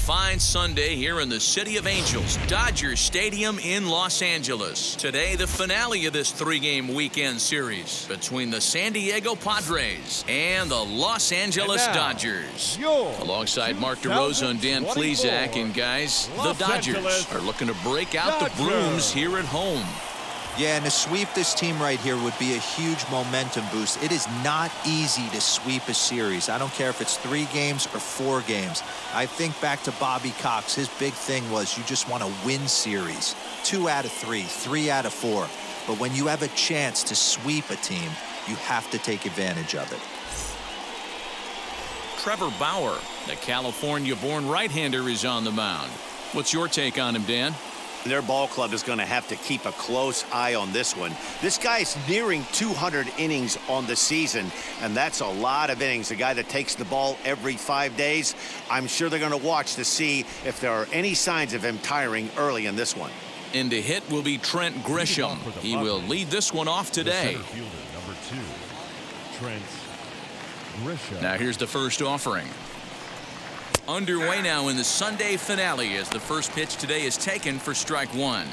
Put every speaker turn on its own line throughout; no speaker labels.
fine Sunday here in the City of Angels, Dodger Stadium in Los Angeles. Today, the finale of this three-game weekend series between the San Diego Padres and the Los Angeles Dodgers. Alongside Mark DeRosa and Dan Plesac, and guys, the Dodgers are looking to break out the brooms here at home.
Yeah, and to sweep this team right here would be a huge momentum boost. It is not easy to sweep a series. I don't care if it's 3 games or 4 games. I think back to Bobby Cox. His big thing was you just want to win series. 2 out of 3, 3 out of 4. But when you have a chance to sweep a team, you have to take advantage of it.
Trevor Bauer, the California-born right-hander, is on the mound. What's your take on him, Dan?
Their ball club is going to have to keep a close eye on this one. This guy's nearing 200 innings on the season, and that's a lot of innings. A guy that takes the ball every 5 days. I'm sure they're going to watch to see if there are any signs of him tiring early in this one.
In to hit will be Trent Grisham. He will lead this one off today.
Number 2, Trent Grisham.
Now here's the first offering. Underway now in the Sunday finale as the first pitch today is taken for strike 1.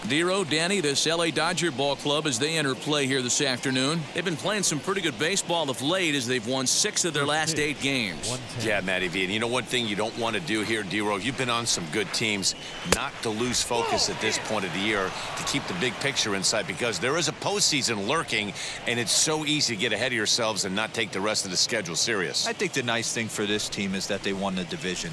Dero, Danny, this LA Dodger ball club as they enter play here this afternoon. They've been playing some pretty good baseball of late as they've won 6 of their last 8 games.
Yeah, Matty V. And you know one thing you don't want to do here, Dero, you've been on some good teams, not to lose focus at this point of the year, to keep the big picture in sight, because there is a postseason lurking, and it's so easy to get ahead of yourselves and not take the rest of the schedule serious.
I think the nice thing for this team is that they won the division.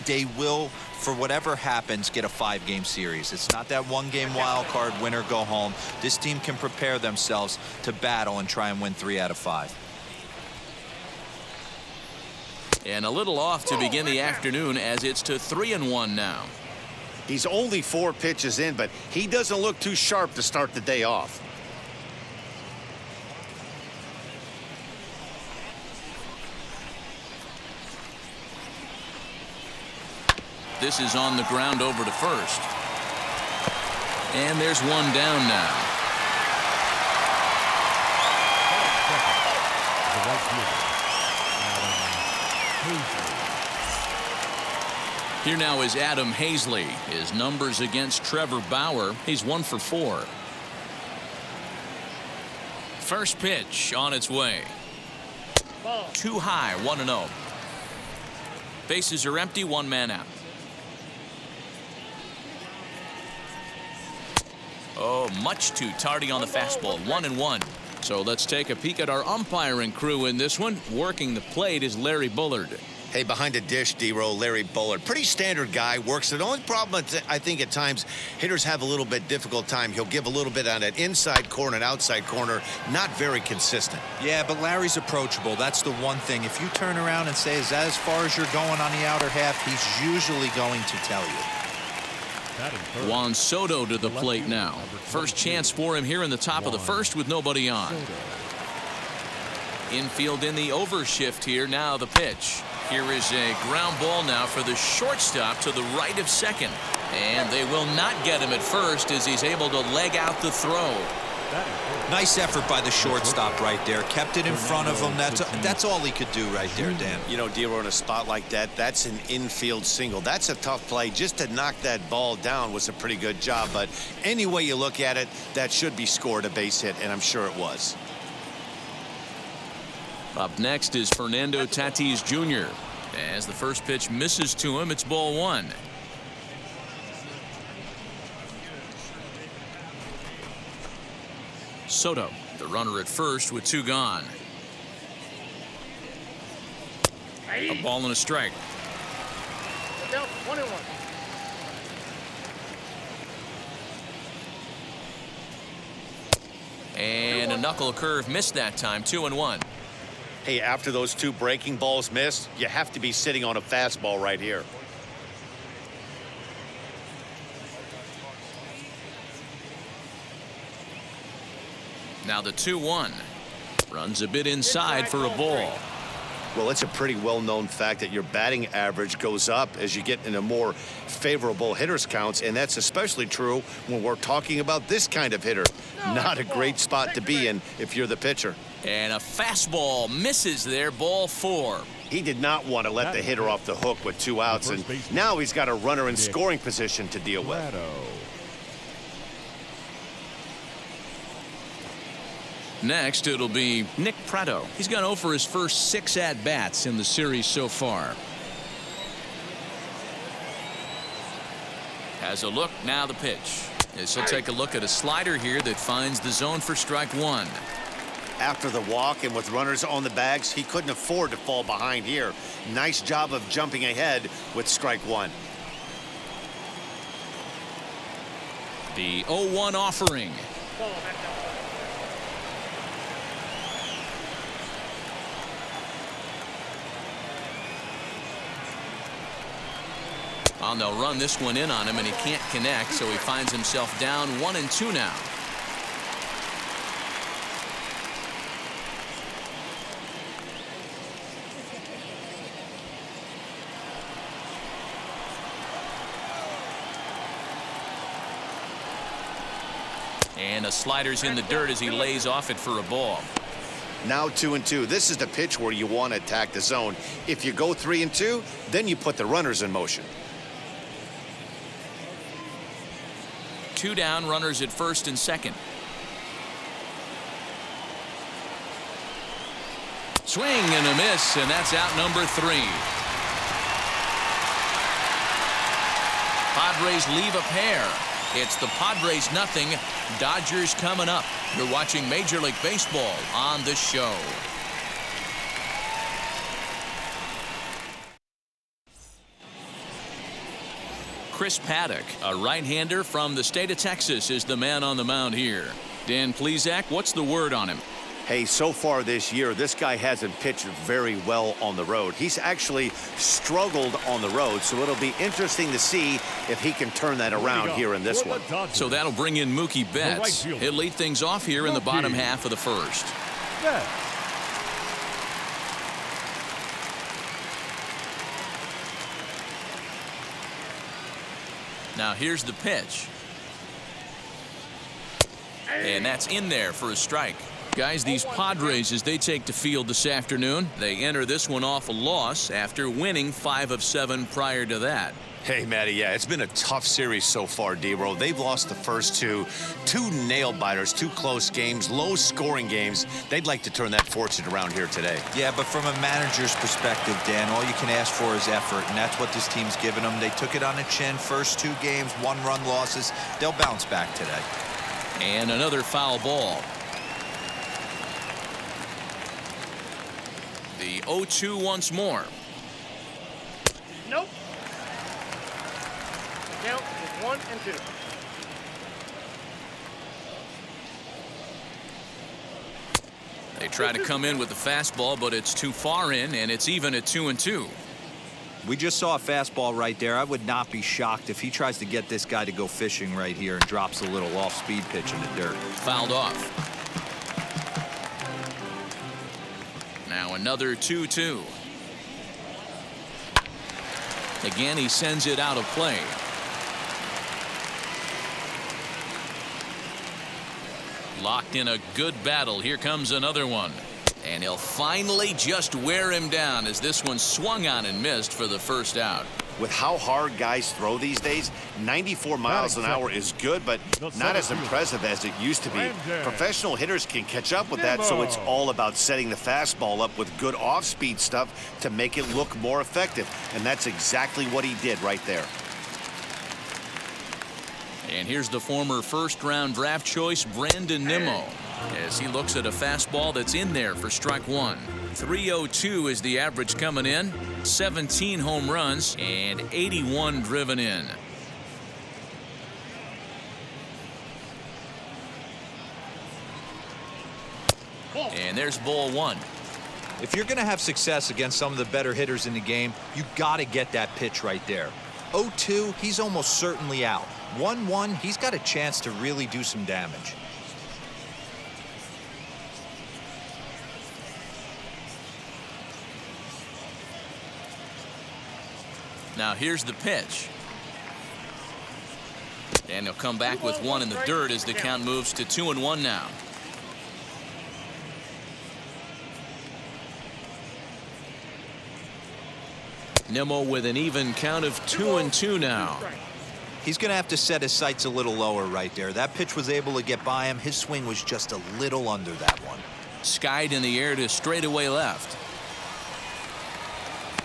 They will, for whatever happens, get a 5-game series. It's not that 1-game wild card, win or go home. This team can prepare themselves to battle and try and win 3 out of 5.
And a little off to begin the afternoon as it's to 3-1 now.
He's only 4 pitches in, but he doesn't look too sharp to start the day off.
This is on the ground over to first. And there's one down now. Here now is Adam Hazley. His numbers against Trevor Bauer. He's 1 for 4. First pitch on its way. Too high, 1-0. Bases are empty, 1 man out. Oh, much too tardy on the fastball, 1-1. So let's take a peek at our umpiring crew in this one. Working the plate is Larry Bullard.
Hey, behind the dish, D-Row, Larry Bullard. Pretty standard guy, works it. The only problem, I think, at times, hitters have a little bit difficult time. He'll give a little bit on that inside corner and outside corner. Not very consistent.
Yeah, but Larry's approachable. That's the one thing. If you turn around and say, is that as far as you're going on the outer half, he's usually going to tell you.
Juan Soto to the plate now. First chance for him here in the top of the first with nobody on. Infield in the overshift here. Now the pitch. Here is a ground ball now for the shortstop to the right of second. And they will not get him at first as he's able to leg out the throw.
Nice effort by the shortstop right there. Kept it in front of him. That's all he could do right there, Dan.
You know, Dero, in a spot like that, that's an infield single. That's a tough play. Just to knock that ball down was a pretty good job. But any way you look at it, that should be scored a base hit, and I'm sure it was.
Up next is Fernando Tatis Jr. As the first pitch misses to him, it's ball 1. Soto, the runner at first with 2 gone. A ball and a strike.
Down 1-1.
And a knuckle curve missed that time. 2-1.
Hey, after those 2 breaking balls missed, you have to be sitting on a fastball right here.
Now the 2-1. Runs a bit inside for a ball.
Well, it's a pretty well-known fact that your batting average goes up as you get into more favorable hitters counts, and that's especially true when we're talking about this kind of hitter. Not a great spot to be in if you're the pitcher.
And a fastball misses there, ball 4.
He did not want to let the hitter off the hook with 2 outs, and now he's got a runner in scoring position to deal with.
Next, it'll be Nick Pratto. He's gone 0 for his first 6 at-bats in the series so far. Has a look, now the pitch. As he'll take a look at a slider here that finds the zone for strike 1.
After the walk and with runners on the bags, he couldn't afford to fall behind here. Nice job of jumping ahead with strike 1.
The 0-1 offering. And they'll run this one in on him, and he can't connect, so he finds himself down 1-2 now. And a slider's in the dirt as he lays off it for a ball.
Now 2-2. This is the pitch where you want to attack the zone. If you go 3-2, then you put the runners in motion.
2 down, runners at first and second. Swing and a miss, and that's out number 3. Padres leave a pair. It's the Padres nothing, Dodgers coming up. You're watching Major League Baseball on the show. Chris Paddock, a right-hander from the state of Texas, is the man on the mound here. Dan Plesac, what's the word on him?
Hey, so far this year, this guy hasn't pitched very well on the road. He's actually struggled on the road, so it'll be interesting to see if he can turn that around here in this one.
So that'll bring in Mookie Betts. He'll lead things off here in the bottom half of the first. Now here's the pitch. And that's in there for a strike. Guys, these Padres, as they take the field this afternoon, they enter this one off a loss after winning 5 of 7 prior to that.
Hey, Matty, yeah, it's been a tough series so far, D-Row. They've lost the first two nail-biters, 2 close games, low-scoring games. They'd like to turn that fortune around here today.
Yeah, but from a manager's perspective, Dan, all you can ask for is effort, and that's what this team's given them. They took it on the chin, first 2 games, 1-run losses. They'll bounce back today.
And another foul ball. The 0-2 once more.
Nope. The count is 1-2.
They try to come in with the fastball, but it's too far in, and it's even at 2-2.
We just saw a fastball right there. I would not be shocked if he tries to get this guy to go fishing right here and drops a little off-speed pitch in the dirt.
Fouled off. Now another 2-2. Again, he sends it out of play. Locked in a good battle. Here comes another one. And he'll finally just wear him down as this one swung on and missed for the first out.
With how hard guys throw these days, 94 miles an hour is good, but not as impressive as it used to be. Professional hitters can catch up with that, so it's all about setting the fastball up with good off-speed stuff to make it look more effective. And that's exactly what he did right there.
And here's the former first-round draft choice, Brandon Nimmo, as he looks at a fastball that's in there for strike 1. 302 is the average coming in, 17 home runs, and 81 driven in. And there's ball 1.
If you're going to have success against some of the better hitters in the game, you got to get that pitch right there. 0-2, he's almost certainly out. 1-1, he's got a chance to really do some damage.
Now here's the pitch. And he'll come back with one in the dirt as the count moves to 2-1 now. Nimmo with an even count of 2-2 now.
He's going to have to set his sights a little lower right there. That pitch was able to get by him. His swing was just a little under that one.
Skied in the air to straightaway left.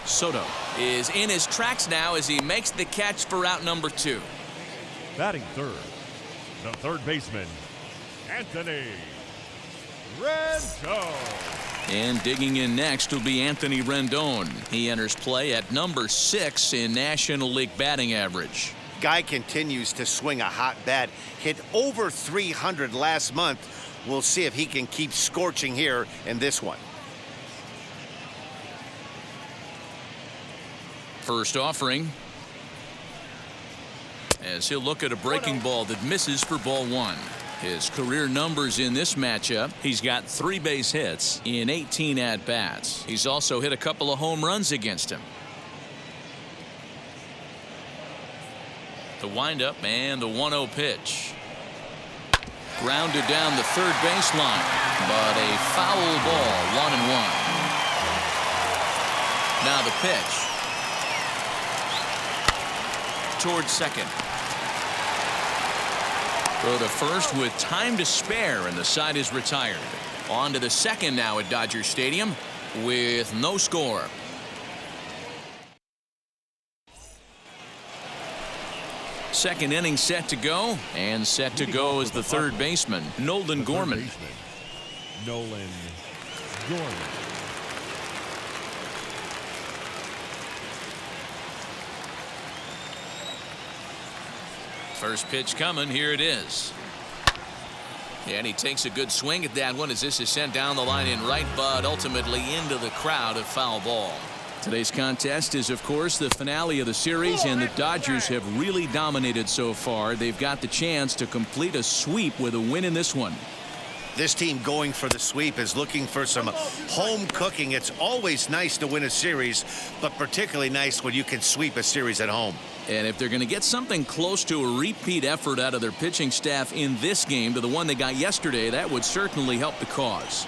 Soto is in his tracks now as he makes the catch for out number 2.
Batting third, the third baseman, Anthony Rendon.
And digging in next will be Anthony Rendon. He enters play at number 6 in National League batting average.
Guy continues to swing a hot bat. Hit over 300 last month. We'll see if he can keep scorching here in this one.
First offering, as he'll look at a breaking ball that misses for ball 1. His career numbers in this matchup: he's got 3 base hits in 18 at-bats. He's also hit a couple of home runs against him. The windup and the 1-0 pitch. Grounded down the third baseline, but a foul ball, 1-1. Now the pitch. Towards second. Throw to first with time to spare, and the side is retired. On to the second now at Dodger Stadium with no score. Second inning set to go, and set to go is the third baseman, Nolan Gorman.
Nolan Gorman.
First pitch coming. Here it is. And he takes a good swing at that one as this is sent down the line in right, but ultimately into the crowd, a foul ball. Today's contest is, of course, the finale of the series, and the Dodgers have really dominated so far. They've got the chance to complete a sweep with a win in this one.
This team going for the sweep is looking for some home cooking. It's always nice to win a series, but particularly nice when you can sweep a series at home.
And if they're going to get something close to a repeat effort out of their pitching staff in this game to the one they got yesterday, that would certainly help the cause.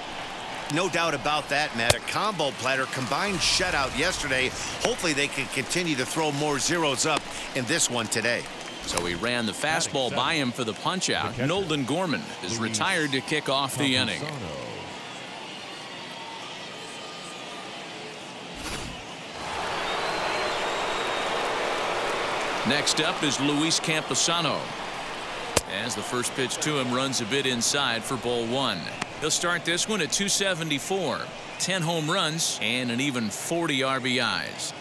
No doubt about that, Matt. A combo platter, combined shutout yesterday. Hopefully they can continue to throw more zeros up in this one today.
So he ran the fastball by him for the punch-out. Nolan Gorman is retired to kick off the inning. Next up is Luis Camposano. As the first pitch to him runs a bit inside for ball 1. He'll start this one at 274. 10 home runs and an even 40 RBIs.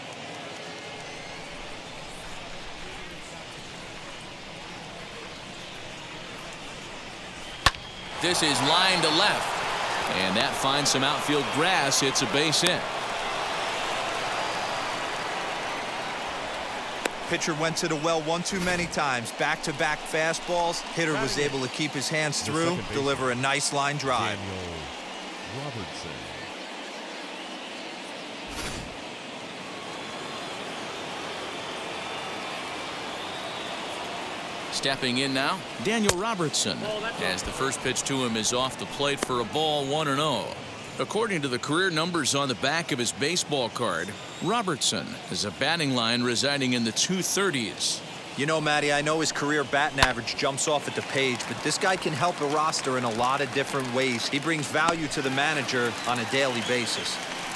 This is line to left, and that finds some outfield grass. It's a base hit.
Pitcher went to the well one too many times. Back-to-back fastballs. Hitter was able to keep his hands through, deliver a nice line drive.
Robertson.
Stepping in now, Daniel Robertson, as the first pitch to him is off the plate for a ball, 1-0. According to the career numbers on the back of his baseball card, Robertson has a batting line residing in the 230s.
You know, Matty, I know his career batting average jumps off at the page, but this guy can help a roster in a lot of different ways. He brings value to the manager on a daily basis.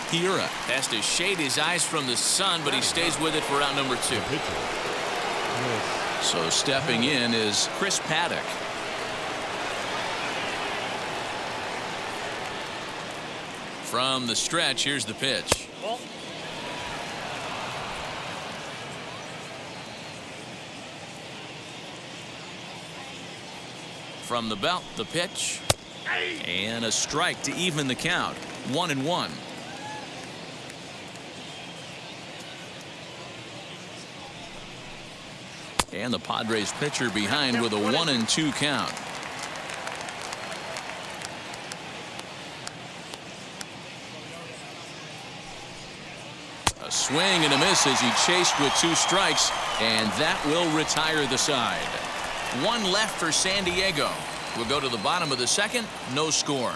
Hiura has to shade his eyes from the sun, but he stays with it for out number 2. So stepping in is Chris Paddock. From the stretch, here's the pitch. From the belt, the pitch. And a strike to even the count. 1-1. And the Padres pitcher behind with a 1-2 count. A swing and a miss as he chased with 2 strikes, and that will retire the side. 1 left for San Diego. We'll go to the bottom of the second. No score.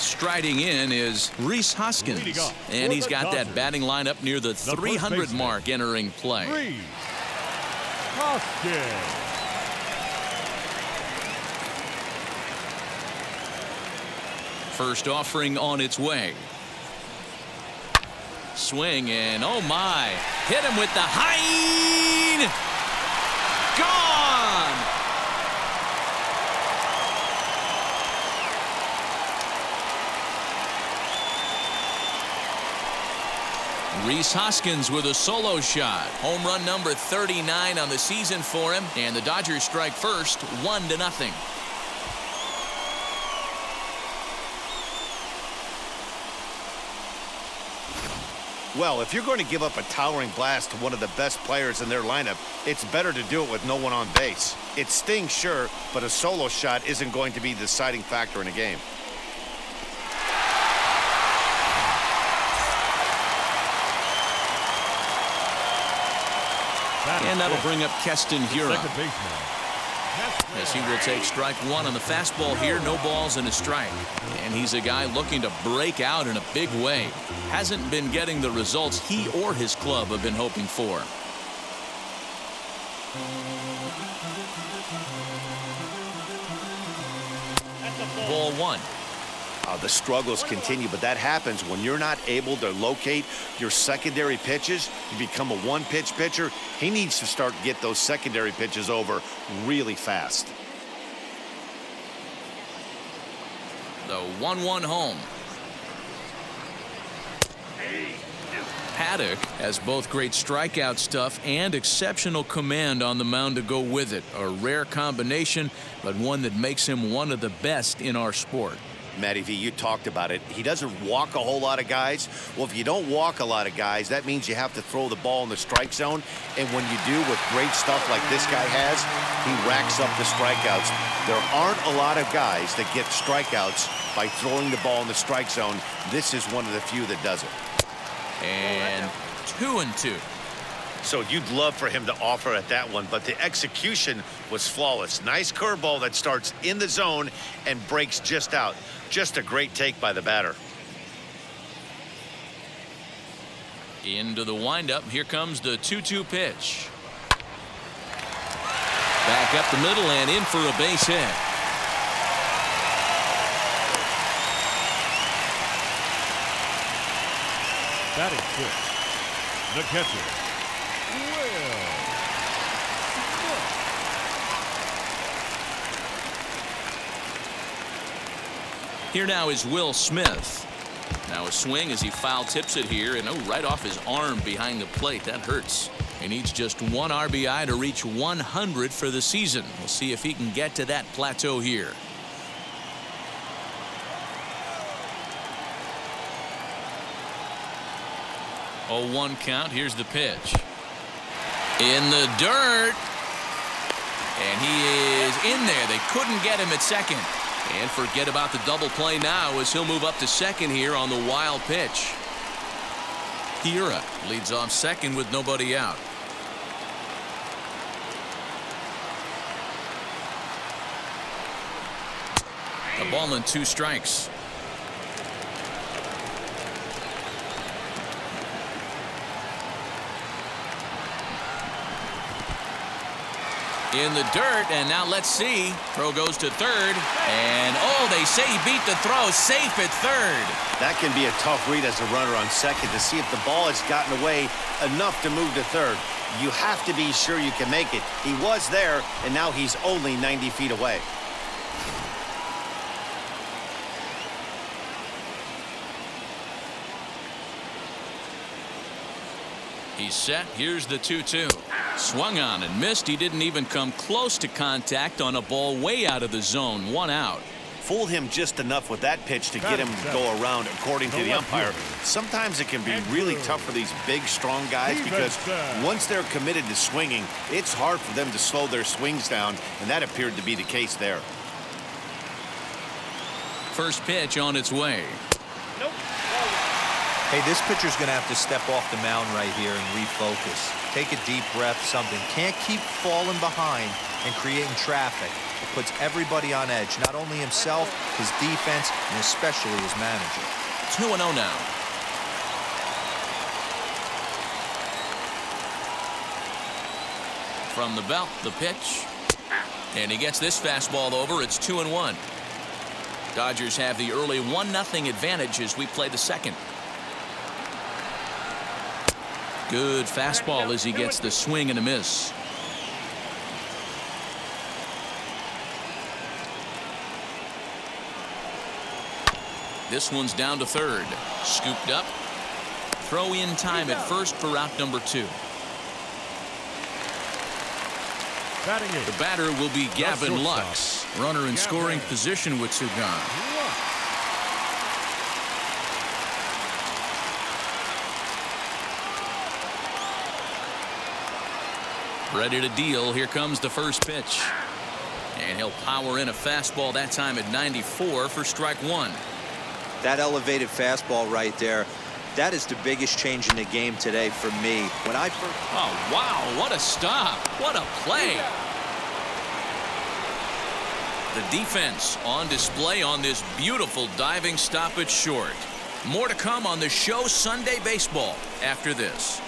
Striding in is Rhys Hoskins, and he's got that batting lineup near the 300 mark entering play.
Rhys Hoskins.
First offering on its way. Swing and oh my, hit him with the high. Gone. Rhys Hoskins with a solo shot. Home run number 39 on the season for him, and the Dodgers strike first, 1-0.
Well, if you're going to give up a towering blast to one of the best players in their lineup, it's better to do it with no one on base. It stings, sure, but a solo shot isn't going to be the deciding factor in a game.
And that'll bring up Keston Hiura,
Second baseman.
as he will take strike one on the fastball here. No balls and a strike. And he's a guy looking to break out in a big way. Hasn't been getting the results he or his club have been hoping for. Ball one.
The struggles continue, but that happens when you're not able to locate your secondary pitches. You become a one-pitch pitcher. He needs to start to get those secondary pitches over really fast.
The 1-1 home. Paddock has both great strikeout stuff and exceptional command on the mound to go with it. A rare combination, but one that makes him one of the best in our sport.
Matty V, you talked about it. He doesn't walk a whole lot of guys. Well, if you don't walk a lot of guys, that means you have to throw the ball in the strike zone. And when you do, with great stuff like this guy has, he racks up the strikeouts. There aren't a lot of guys that get strikeouts by throwing the ball in the strike zone. This is one of the few that does it.
And 2-2.
So you'd love for him to offer at that one, but the execution was flawless. Nice curveball that starts in the zone and breaks just out. Just a great take by the batter.
Into the windup. Here comes the 2-2 pitch. Back up the middle and in for a base hit.
Batting fifth, the catcher, Will.
Here now is Will Smith. Now a swing as he foul tips it here, and right off his arm behind the plate. That hurts. He needs just one RBI to reach 100 for the season. We'll see if he can get to that plateau here. Oh, 1 count. Here's the pitch. In the dirt. And he is in there. They couldn't get him at second. And forget about the double play now as he'll move up to second here on the wild pitch. Hiura leads off second with nobody out. A ball and 2 strikes. In the dirt, and now let's see. Throw goes to third, and oh, they say he beat the throw. Safe at third.
That can be a tough read as a runner on second to see if the ball has gotten away enough to move to third. You have to be sure you can make it. He was there, and now he's only 90 feet away.
He's set. Here's the 2-2. Swung on and missed. He didn't even come close to contact on a ball way out of the zone. 1 out.
Fooled him just enough with that pitch to get him to go around, according to the umpire. Sometimes it can be really tough for these big, strong guys because once they're committed to swinging, it's hard for them to slow their swings down, and that appeared to be the case there.
First pitch on its way.
Hey, this pitcher's going to have to step off the mound right here and refocus. take a deep breath, something. Can't keep falling behind and creating traffic. It puts everybody on edge, not only himself, his defense, and especially his manager.
2-0 now. From the belt, the pitch. And he gets this fastball over. It's 2-1. Dodgers have the early 1-0 advantage as we play the second. Good fastball as he gets the swing and a miss. This one's down to third. Scooped up. Throw in time at first for out number 2. The batter will be Gavin Lux. Runner in scoring position with 2 gone. Ready to deal. Here comes the first pitch. And he'll power in a fastball that time at 94 for strike 1.
That elevated fastball right there, that is the biggest change in the game today for me. When I first...
Oh, wow, what a stop. What a play. The defense on display on this beautiful diving stop at short. More to come on the show Sunday Baseball after this.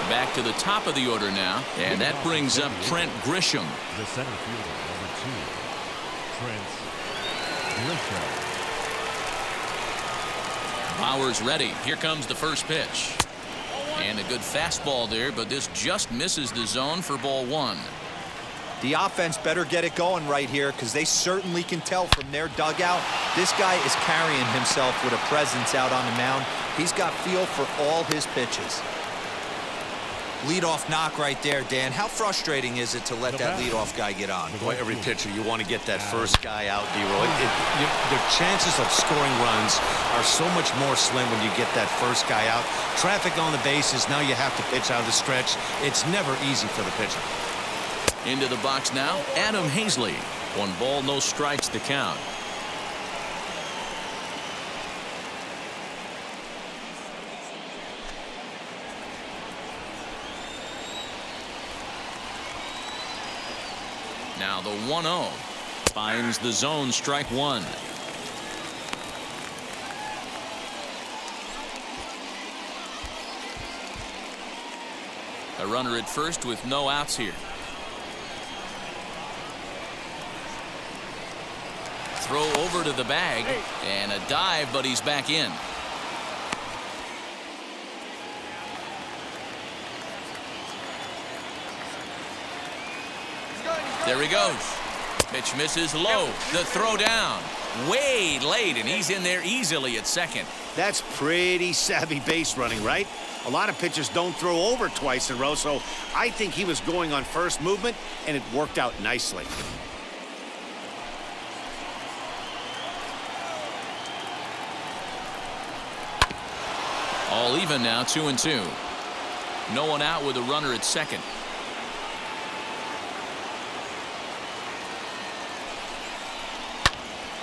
Back to the top of the order now, and that brings up Trent Grisham.
The center fielder, number 2, Trent Grisham.
Bauer's ready. Here comes the first pitch. And a good fastball there, but this just misses the zone for ball 1.
The offense better get it going right here, because they certainly can tell from their dugout. This guy is carrying himself with a presence out on the mound. He's got feel for all his pitches. Leadoff knock right there, Dan. How frustrating is it to let that leadoff guy get on?
Boy, every pitcher, you want to get that first guy out, D-Roy. The chances of scoring runs are so much more slim when you get that first guy out. Traffic on the bases, now you have to pitch out of the stretch. It's never easy for the pitcher.
Into the box now, Adam Hazley. 1 ball, no strikes to count. Now the 1-0 finds the zone, strike 1. A runner at first with no outs here. Throw over to the bag and a dive, but he's back in. There he goes. Pitch misses low. The throw down. Way late, and he's in there easily at second.
That's pretty savvy base running, right? A lot of pitchers don't throw over twice in a row, so I think he was going on first movement, and it worked out nicely.
All even now, 2-2. No one out with a runner at second.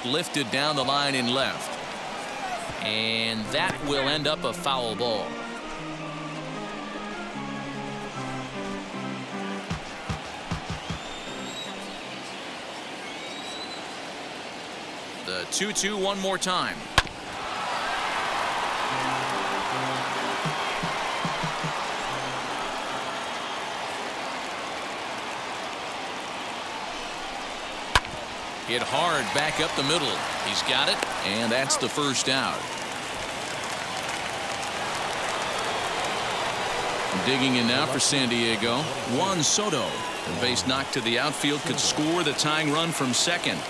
Lifted down the line in left. And that will end up a foul ball. The 2-2 one more time. Hit hard back up the middle. He's got it, and that's the first out. Digging in now for San Diego, Juan Soto. The base knock to the outfield could score the tying run from second.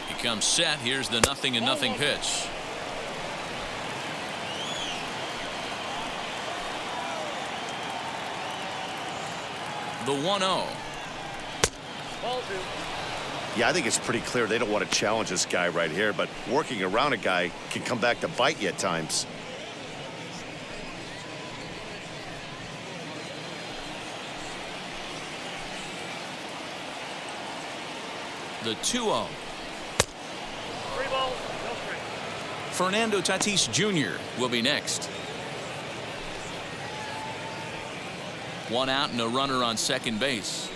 He comes set. Here's the 0-0 pitch. The 1-0.
Yeah, I think it's pretty clear they don't want to challenge this guy right here, but working around a guy can come back to bite you at times.
The 2-0.
3 balls, no strike.
Fernando Tatis Jr. will be next. 1 out and a runner on second base.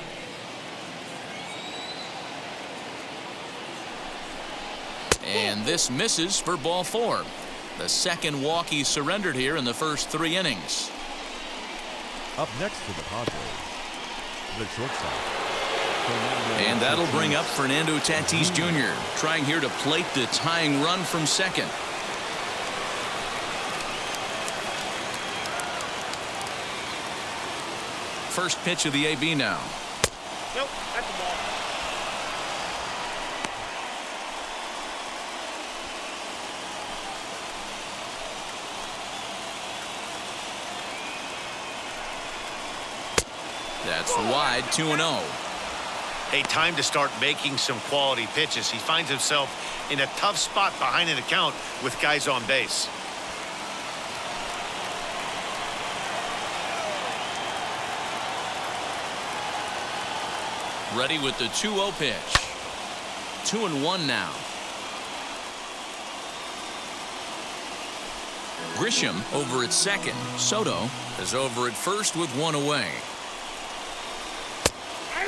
And this misses for ball 4. The second walk he surrendered here in the first 3 innings.
Up next to the Padres, the shortstop.
And that'll bring up Fernando Tatis Jr. trying here to plate the tying run from second. First pitch of the AB now.
Nope, that's a ball.
That's wide, 2-0.
Hey, time to start making some quality pitches. He finds himself in a tough spot behind an account with guys on base.
Ready with the 2-0 pitch. 2-1 now. Grisham over at second. Soto is over at first with 1 away.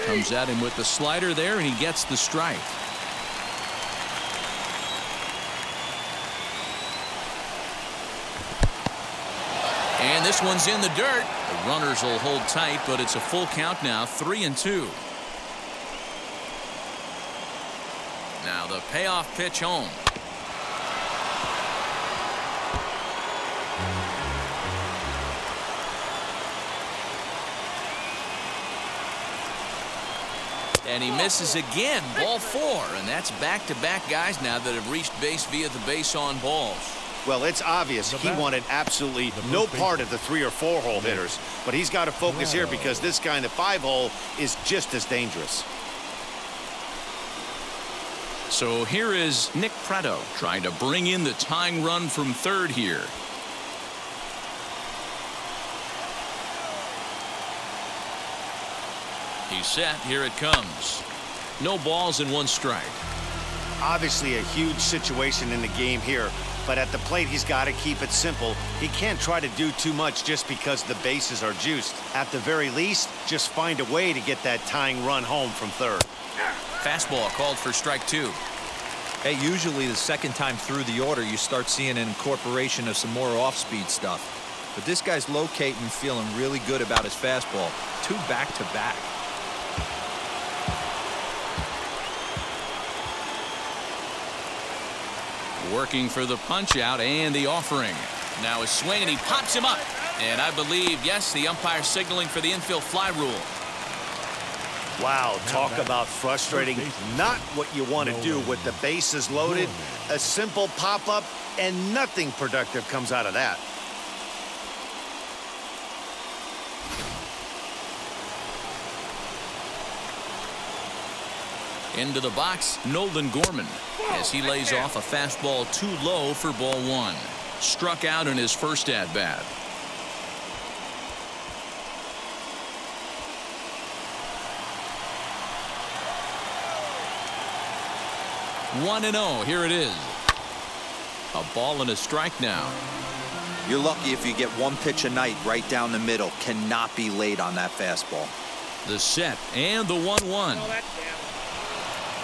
Comes at him with the slider there, and he gets the strike. And this one's in the dirt. The runners will hold tight, but it's a full count now, 3-2. Now the payoff pitch home. And he misses again, ball 4, and that's back-to-back guys now that have reached base via the base on balls.
Well, it's obvious he wanted absolutely no part of the 3 or 4 hole hitters, but he's got to focus here because this guy in the 5 hole is just as dangerous.
So here is Nick Pratto trying to bring in the tying run from third here. He's set. Here it comes. No balls and 1 strike.
Obviously a huge situation in the game here, but at the plate he's got to keep it simple. He can't try to do too much just because the bases are juiced. At the very least, just find a way to get that tying run home from third.
Fastball called for strike 2.
Hey, usually the second time through the order you start seeing an incorporation of some more off-speed stuff. But this guy's locating, feeling really good about his fastball. 2 back-to-back.
Working for the punch out and the offering. Now a swing, and he pops him up. And I believe, yes, the umpire signaling for the infield fly rule.
Wow, talk about frustrating. Not what you want to do with the bases loaded. A simple pop-up, and nothing productive comes out of that.
Into the box, Nolan Gorman, as he lays off a fastball too low for ball 1. Struck out in his first at-bat. 1-0. Here it is. A ball and a strike now.
You're lucky if you get 1 pitch a night right down the middle. Cannot be late on that fastball.
The set and the 1-1.
Oh, that's down.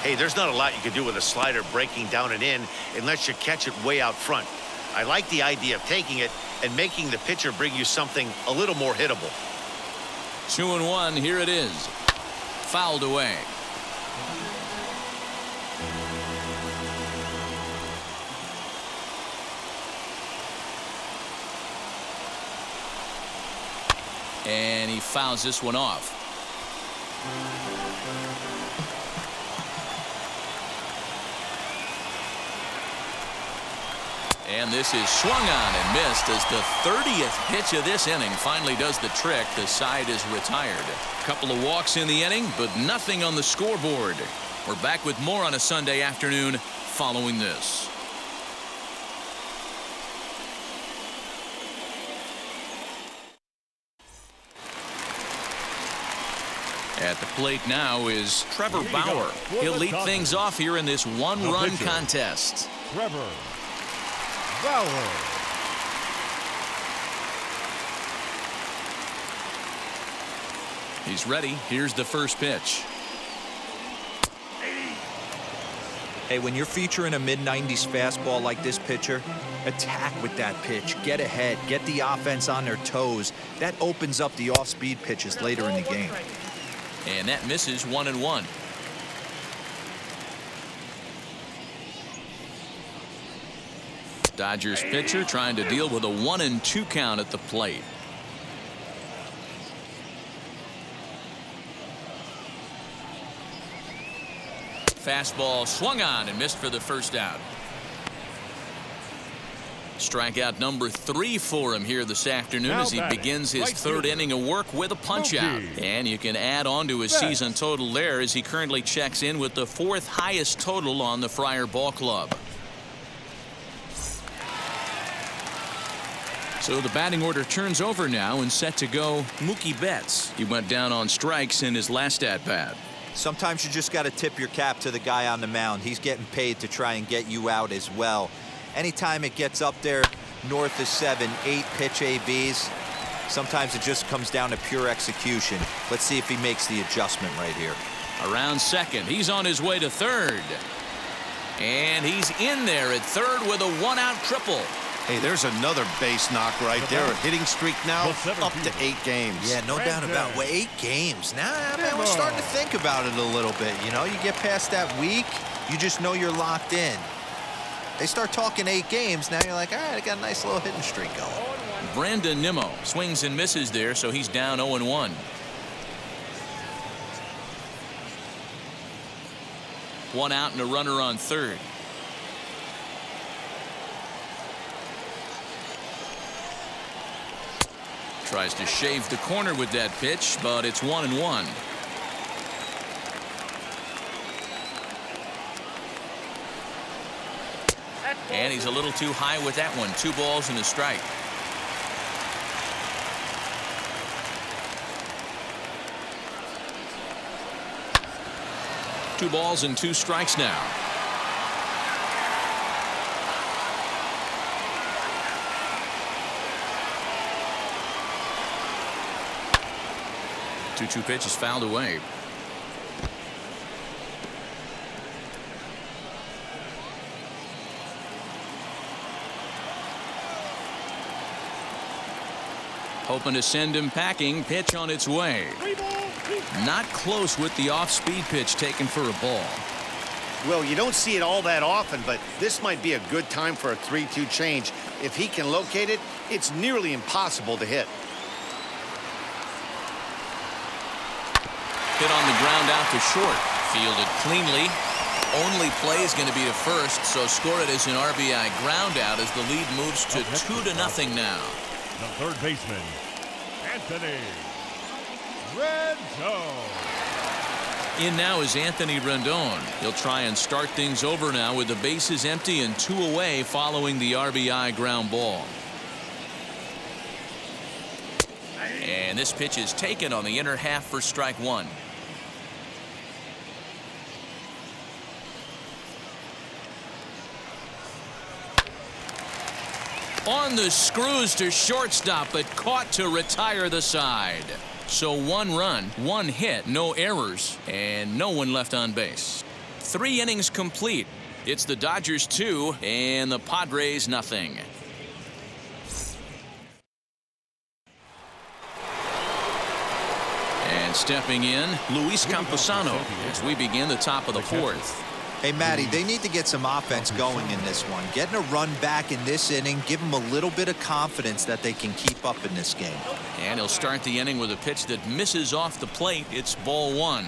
Hey, there's not a lot you can do with a slider breaking down and in unless you catch it way out front. I like the idea of taking it and making the pitcher bring you something a little more hittable.
2-1. Here it is. Fouled away. And he fouls this one off. And this is swung on and missed as the 30th pitch of this inning finally does the trick. The side is retired. A couple of walks in the inning, but nothing on the scoreboard. We're back with more on a Sunday afternoon following this. At the plate now is Trevor Bauer. He'll lead things off here in this one-run contest.
Trevor Bauer.
He's ready. Here's the first pitch.
Hey, when you're featuring a mid-90s fastball like this pitcher, attack with that pitch. Get ahead. Get the offense on their toes. That opens up the off-speed pitches later in the game.
And that misses 1-1. Dodgers pitcher trying to deal with a 1-2 count at the plate. Fastball swung on and missed for the first out. Strikeout number 3 for him here this afternoon as he begins his third inning of work with a punch-out. And you can add on to his season total there as he currently checks in with the 4th highest total on the Friar Ball Club. So the batting order turns over now and set to go Mookie Betts. He went down on strikes in his last at-bat.
Sometimes you just got to tip your cap to the guy on the mound. He's getting paid to try and get you out as well. Anytime it gets up there north of 7, 8 pitch ABs, sometimes it just comes down to pure execution. Let's see if he makes the adjustment right here.
Around second, he's on his way to third. And he's in there at third with a 1-out triple.
Hey, there's another base knock right there. A hitting streak now up to 8 games.
Yeah, no doubt about it. 8 games. Now, man, we're starting to think about it a little bit. You know, you get past that week, you just know you're locked in. They start talking 8 games, now you're like, all right, I got a nice little hitting streak going.
Brandon Nimmo swings and misses there, so he's down 0-1. One out and a runner on third. Tries to shave the corner with that pitch, but it's 1-1. And he's a little too high with that one. 2 balls and a strike. Two balls and 2 strikes now. Two pitch is fouled away. Hoping to send him packing. Pitch on its way. Not close with the off-speed pitch taken for a ball.
Well, you don't see it all that often, but this might be a good time for a 3-2 change. If he can locate it, it's nearly impossible to hit.
Hit on the ground out to short. Fielded cleanly. Only play is going to be to first, so score it as an RBI ground out as the lead moves to 2-0 now.
The third baseman, Anthony Rendon.
In now is Anthony Rendon. He'll try and start things over now with the bases empty and 2 away following the RBI ground ball. And this pitch is taken on the inner half for strike 1. On the screws to shortstop, but caught to retire the side. So 1 run, 1 hit, no errors, and no one left on base. 3 innings complete. It's the Dodgers 2 and the Padres nothing. And stepping in, Luis Camposano as we begin the top of the 4th.
Hey, Matty, they need to get some offense going in this one. Getting a run back in this inning, give them a little bit of confidence that they can keep up in this game.
And he'll start the inning with a pitch that misses off the plate. It's ball 1.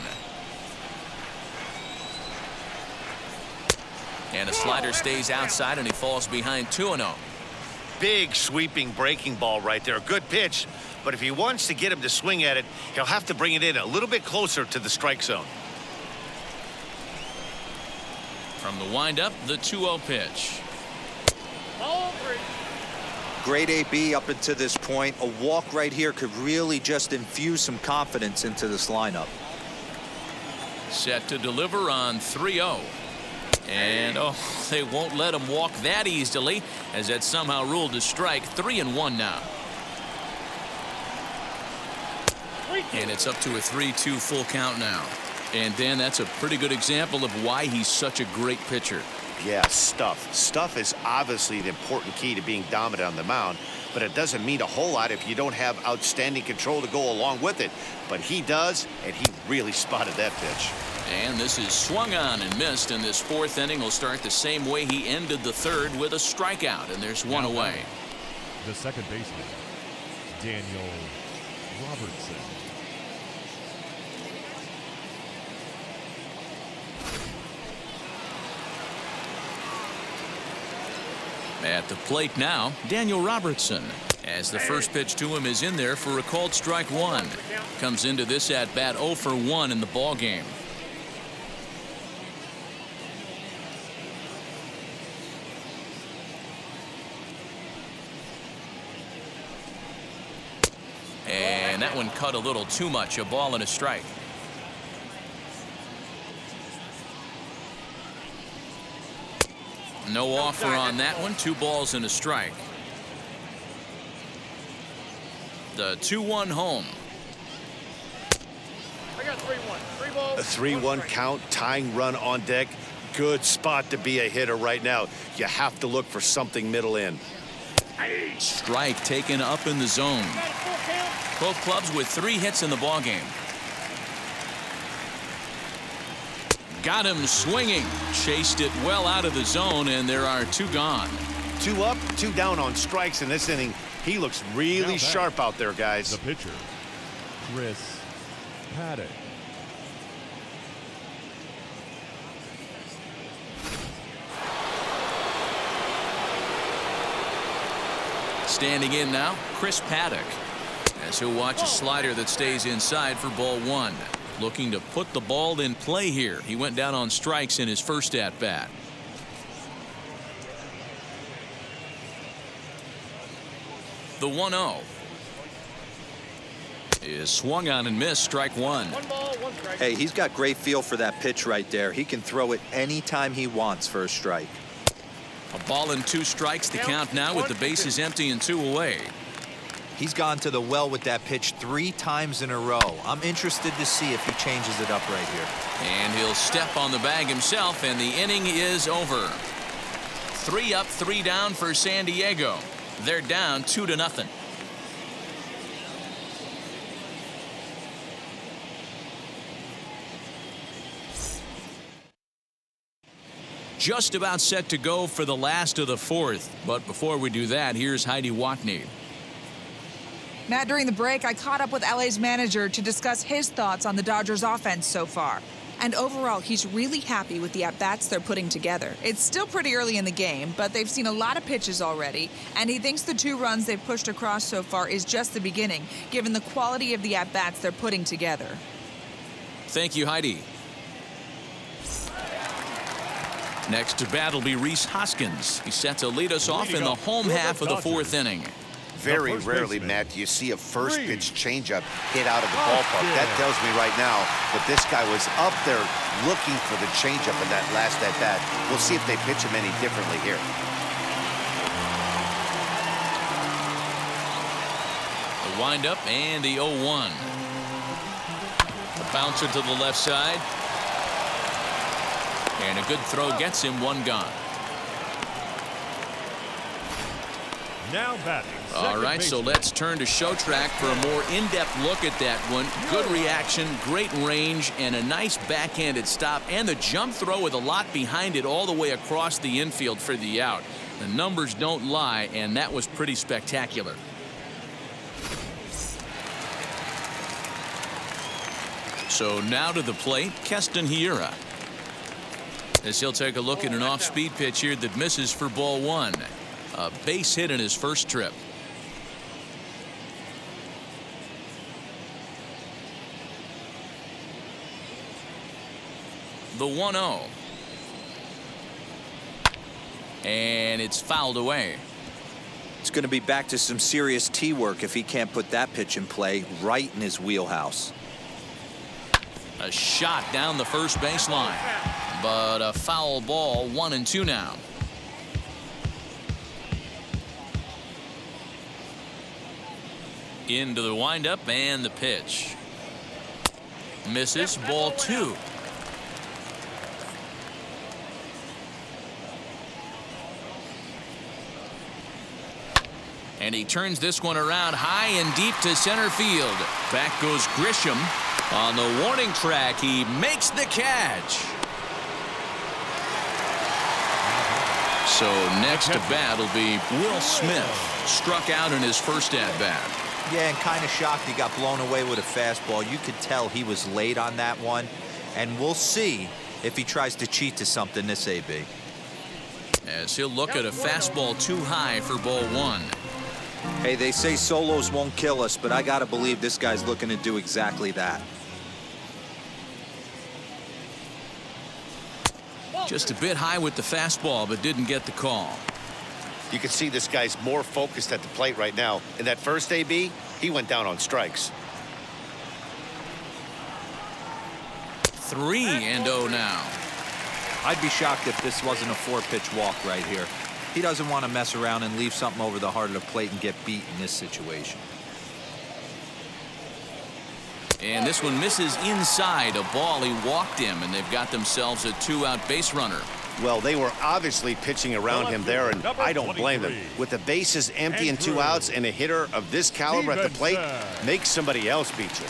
And a slider stays outside and he falls behind 2-0.
Big sweeping breaking ball right there. Good pitch, but if he wants to get him to swing at it, he'll have to bring it in a little bit closer to the strike zone.
From the windup, the 2-0 pitch.
Ball 3.
Great AB up until this point. A walk right here could really just infuse some confidence into this lineup.
Set to deliver on 3-0. And oh, they won't let him walk that easily, as that's somehow ruled a strike. 3-1 now. And it's up to a 3-2 full count now. And Dan, that's a pretty good example of why he's such a great pitcher.
Yeah, stuff. Stuff is obviously the important key to being dominant on the mound, but it doesn't mean a whole lot if you don't have outstanding control to go along with it. But he does, and he really spotted that pitch.
And this is swung on and missed, and this fourth inning will start the same way he ended the third, with a strikeout, and there's one away.
The second baseman, Daniel Robertson.
At the plate now, Daniel Robertson, as the first pitch to him is in there for a called strike one. Comes into this at bat 0 for 1 in the ball game. And that one cut a little too much. A ball and a strike. No offer on that one. 2 balls and a strike. The 2-1 home.
I got 3-1. 3 balls.
A 3-1 count, tying run on deck. Good spot to be a hitter right now. You have to look for something middle in.
Strike taken up in the zone. Both clubs with 3 hits in the ball game. Got him swinging. Chased it well out of the zone, and there are 2 gone.
2 up, 2 down on strikes in this inning. He looks really sharp out there, guys.
The pitcher, Chris Paddock.
Standing in now, Chris Paddock, as he'll watch a slider that stays inside for ball 1. Looking to put the ball in play here. He went down on strikes in his first at bat. The 1-0 is swung on and missed. Strike 1.
1 ball, 1 strike.
Hey, he's got great feel for that pitch right there. He can throw it anytime he wants for a strike.
A ball and 2 strikes. The count now with the bases empty and 2 away.
He's gone to the well with that pitch 3 times in a row. I'm interested to see if he changes it up right here.
And he'll step on the bag himself, and the inning is over. 3 up, 3 down for San Diego. They're down 2-0. Just about set to go for the last of the 4th. But before we do that, here's Heidi Watney.
Matt, during the break, I caught up with LA's manager to discuss his thoughts on the Dodgers' offense so far. And overall, he's really happy with the at-bats they're putting together. It's still pretty early in the game, but they've seen a lot of pitches already, and he thinks the 2 runs they've pushed across so far is just the beginning, given the quality of the at-bats they're putting together.
Thank you, Heidi. Next to bat will be Rhys Hoskins. He's set to lead us off in the home half of the 4th inning.
Very rarely, Matt, do you see a first pitch changeup hit out of the ballpark. That tells me right now that this guy was up there looking for the changeup in that last at bat. We'll see if they pitch him any differently here.
The windup and the 0-1. The bouncer to the left side. And a good throw gets him 1 gone.
Now batting.
All right, so let's turn to show track for a more in-depth look at that one. Good reaction, great range, and a nice backhanded stop, and the jump throw with a lot behind it all the way across the infield for the out. The numbers don't lie, and that was pretty spectacular. So now to the plate, Keston Hiura, as he'll take a look at an off-speed pitch here that misses for ball 1. A base hit in his first trip. The 1-0. And it's fouled away.
It's going to be back to some serious tee work if he can't put that pitch in play right in his wheelhouse.
A shot down the first baseline, but a foul ball. 1-2 now. Into the windup and the pitch. Misses. Ball 2. And he turns this one around high and deep to center field. Back goes Grisham. On the warning track, he makes the catch. So next to bat will be Will Smith. Struck out in his first at-bat.
Yeah, and kind of shocked he got blown away with a fastball. You could tell he was late on that one. And we'll see if he tries to cheat to something this AB.
As he'll look at a fastball too high for ball 1.
Hey, they say solos won't kill us, but I got to believe this guy's looking to do exactly that.
Just a bit high with the fastball, but didn't get the call.
You can see this guy's more focused at the plate right now. In that first AB, he went down on strikes.
3-0 now.
I'd be shocked if this wasn't a 4-pitch walk right here. He doesn't want to mess around and leave something over the heart of the plate and get beat in this situation.
And this one misses inside. A ball. He walked him, and they've got themselves a 2-out base runner.
Well, they were obviously pitching around him there, and I don't blame them. With the bases empty and 2 outs, and a hitter of this caliber at the plate, make somebody else beat you.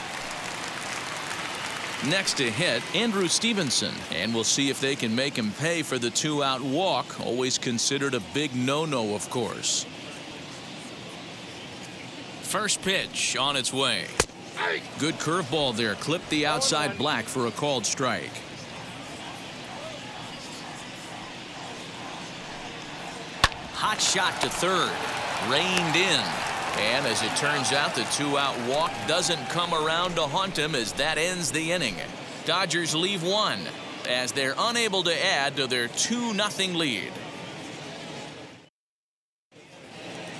Next to hit, Andrew Stevenson, and we'll see if they can make him pay for the 2-out walk. Always considered a big no-no, of course. First pitch on its way. Good curveball there. Clipped the outside black for a called strike. Hot shot to third. Reined in. And as it turns out, the 2-out walk doesn't come around to haunt him as that ends the inning. Dodgers leave 1 as they're unable to add to their 2-0 lead.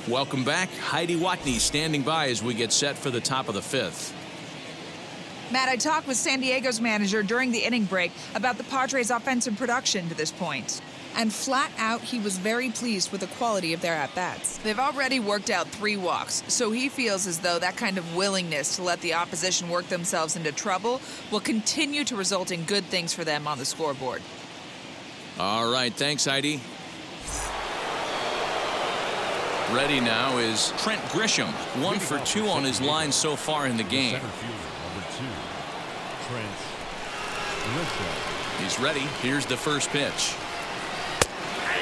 Welcome back. Heidi Watney standing by as we get set for the top of the 5th.
Matt, I talked with San Diego's manager during the inning break about the Padres' offensive production to this point. And flat out, he was very pleased with the quality of their at-bats. They've already worked out 3 walks, so he feels as though that kind of willingness to let the opposition work themselves into trouble will continue to result in good things for them on the scoreboard.
All right, thanks, Heidi. Ready now is Trent Grisham. 1 for 2 on his line so far in the game.
Center fielder, number 2, Trent Grisham.
He's ready. Here's the first pitch.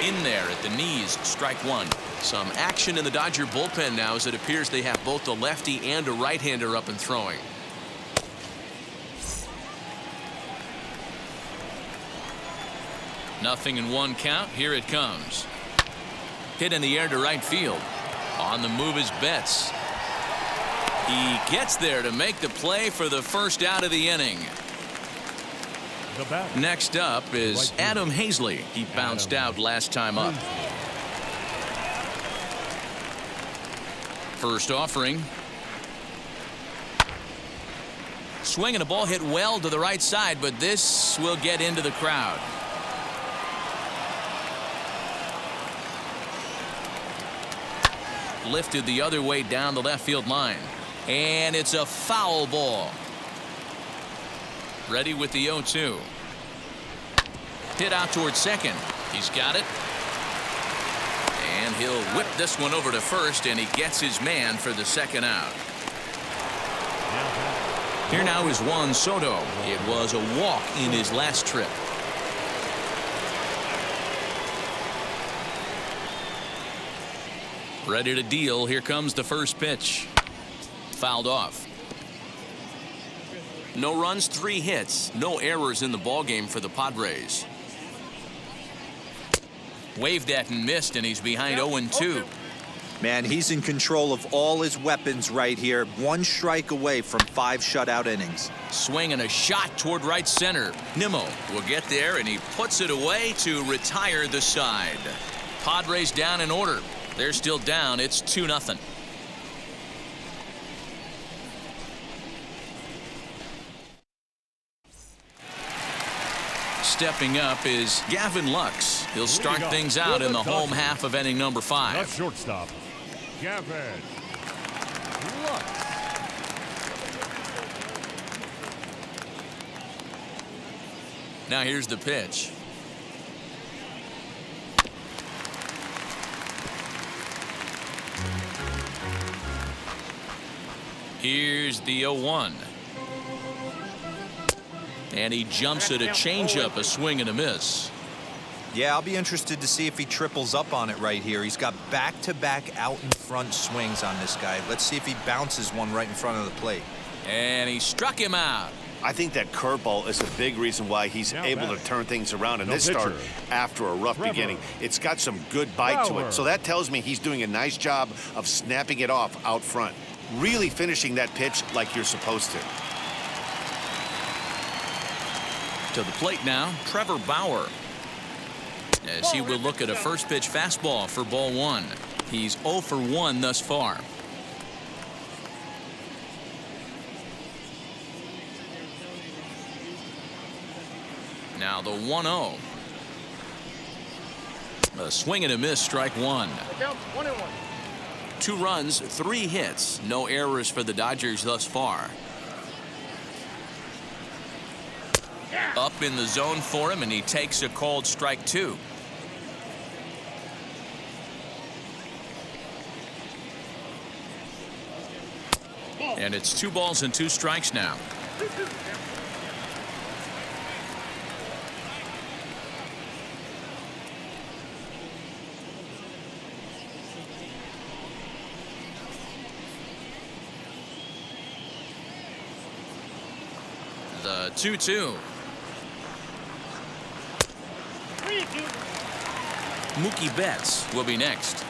In there at the knees, strike 1. Some action in the Dodger bullpen now as it appears they have both a lefty and a right-hander up and throwing. Nothing in 1 count. Here it comes. Hit in the air to right field. On the move is Betts. He gets there to make the play for the first out of the inning. Next up is Adam Hazley. He bounced out last time up. First offering. Swing and a ball hit well to the right side, but this will get into the crowd. Lifted the other way down the left field line. And it's a foul ball. Ready with the 0-2. Hit out towards second. He's got it. And he'll whip this one over to first, and he gets his man for the second out. Here now is Juan Soto. It was a walk in his last trip. Ready to deal. Here comes the first pitch. Fouled off. No runs, 3 hits, no errors in the ballgame for the Padres. Waved at and missed, and he's behind 0-2.
Man, he's in control of all his weapons right here. 1 strike away from 5 shutout innings.
Swing and a shot toward right center. Nimmo will get there, and he puts it away to retire the side. Padres down in order. They're still down. It's 2-0. Next stepping up is Gavin Lux. He'll start things out in the home half of inning number 5.
That's shortstop, Gavin Lux.
Now here's the pitch. Here's the 0-1. And he jumps at a changeup, a swing and a miss.
Yeah, I'll be interested to see if he triples up on it right here. He's got back-to-back out in front swings on this guy. Let's see if he bounces one right in front of the plate.
And he struck him out.
I think that curveball is a big reason why he's able to turn things around in this start after a rough beginning. It's got some good bite to it. So that tells me he's doing a nice job of snapping it off out front. Really finishing that pitch like you're supposed to.
To the plate now, Trevor Bauer. As he will look at a first pitch fastball for ball 1. He's 0 for 1 thus far. Now the 1-0. A swing and a miss, strike 1.
1-1.
2 runs, 3 hits. No errors for the Dodgers thus far. Up in the zone for him, and he takes a called strike 2. And it's 2 balls and 2 strikes now. The 2-2. Mookie Betts will be next.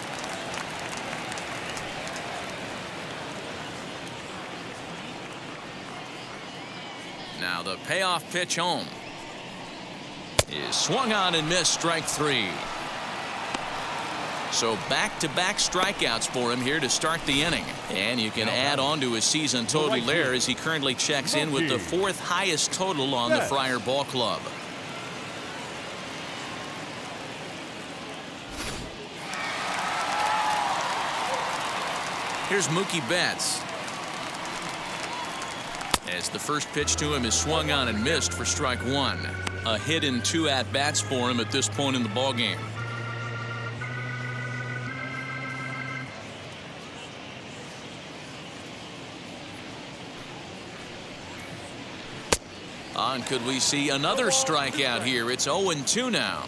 Now the payoff pitch home is swung on and missed, strike 3. So back-to-back strikeouts for him here to start the inning. And you can add on to his season total there as he currently checks in with the 4th highest total on the Friar Ball Club. Here's Mookie Betts. As the first pitch to him is swung on and missed for strike 1. A hit in 2 at-bats for him at this point in the ballgame. On could we see another strikeout here? It's 0-2 now.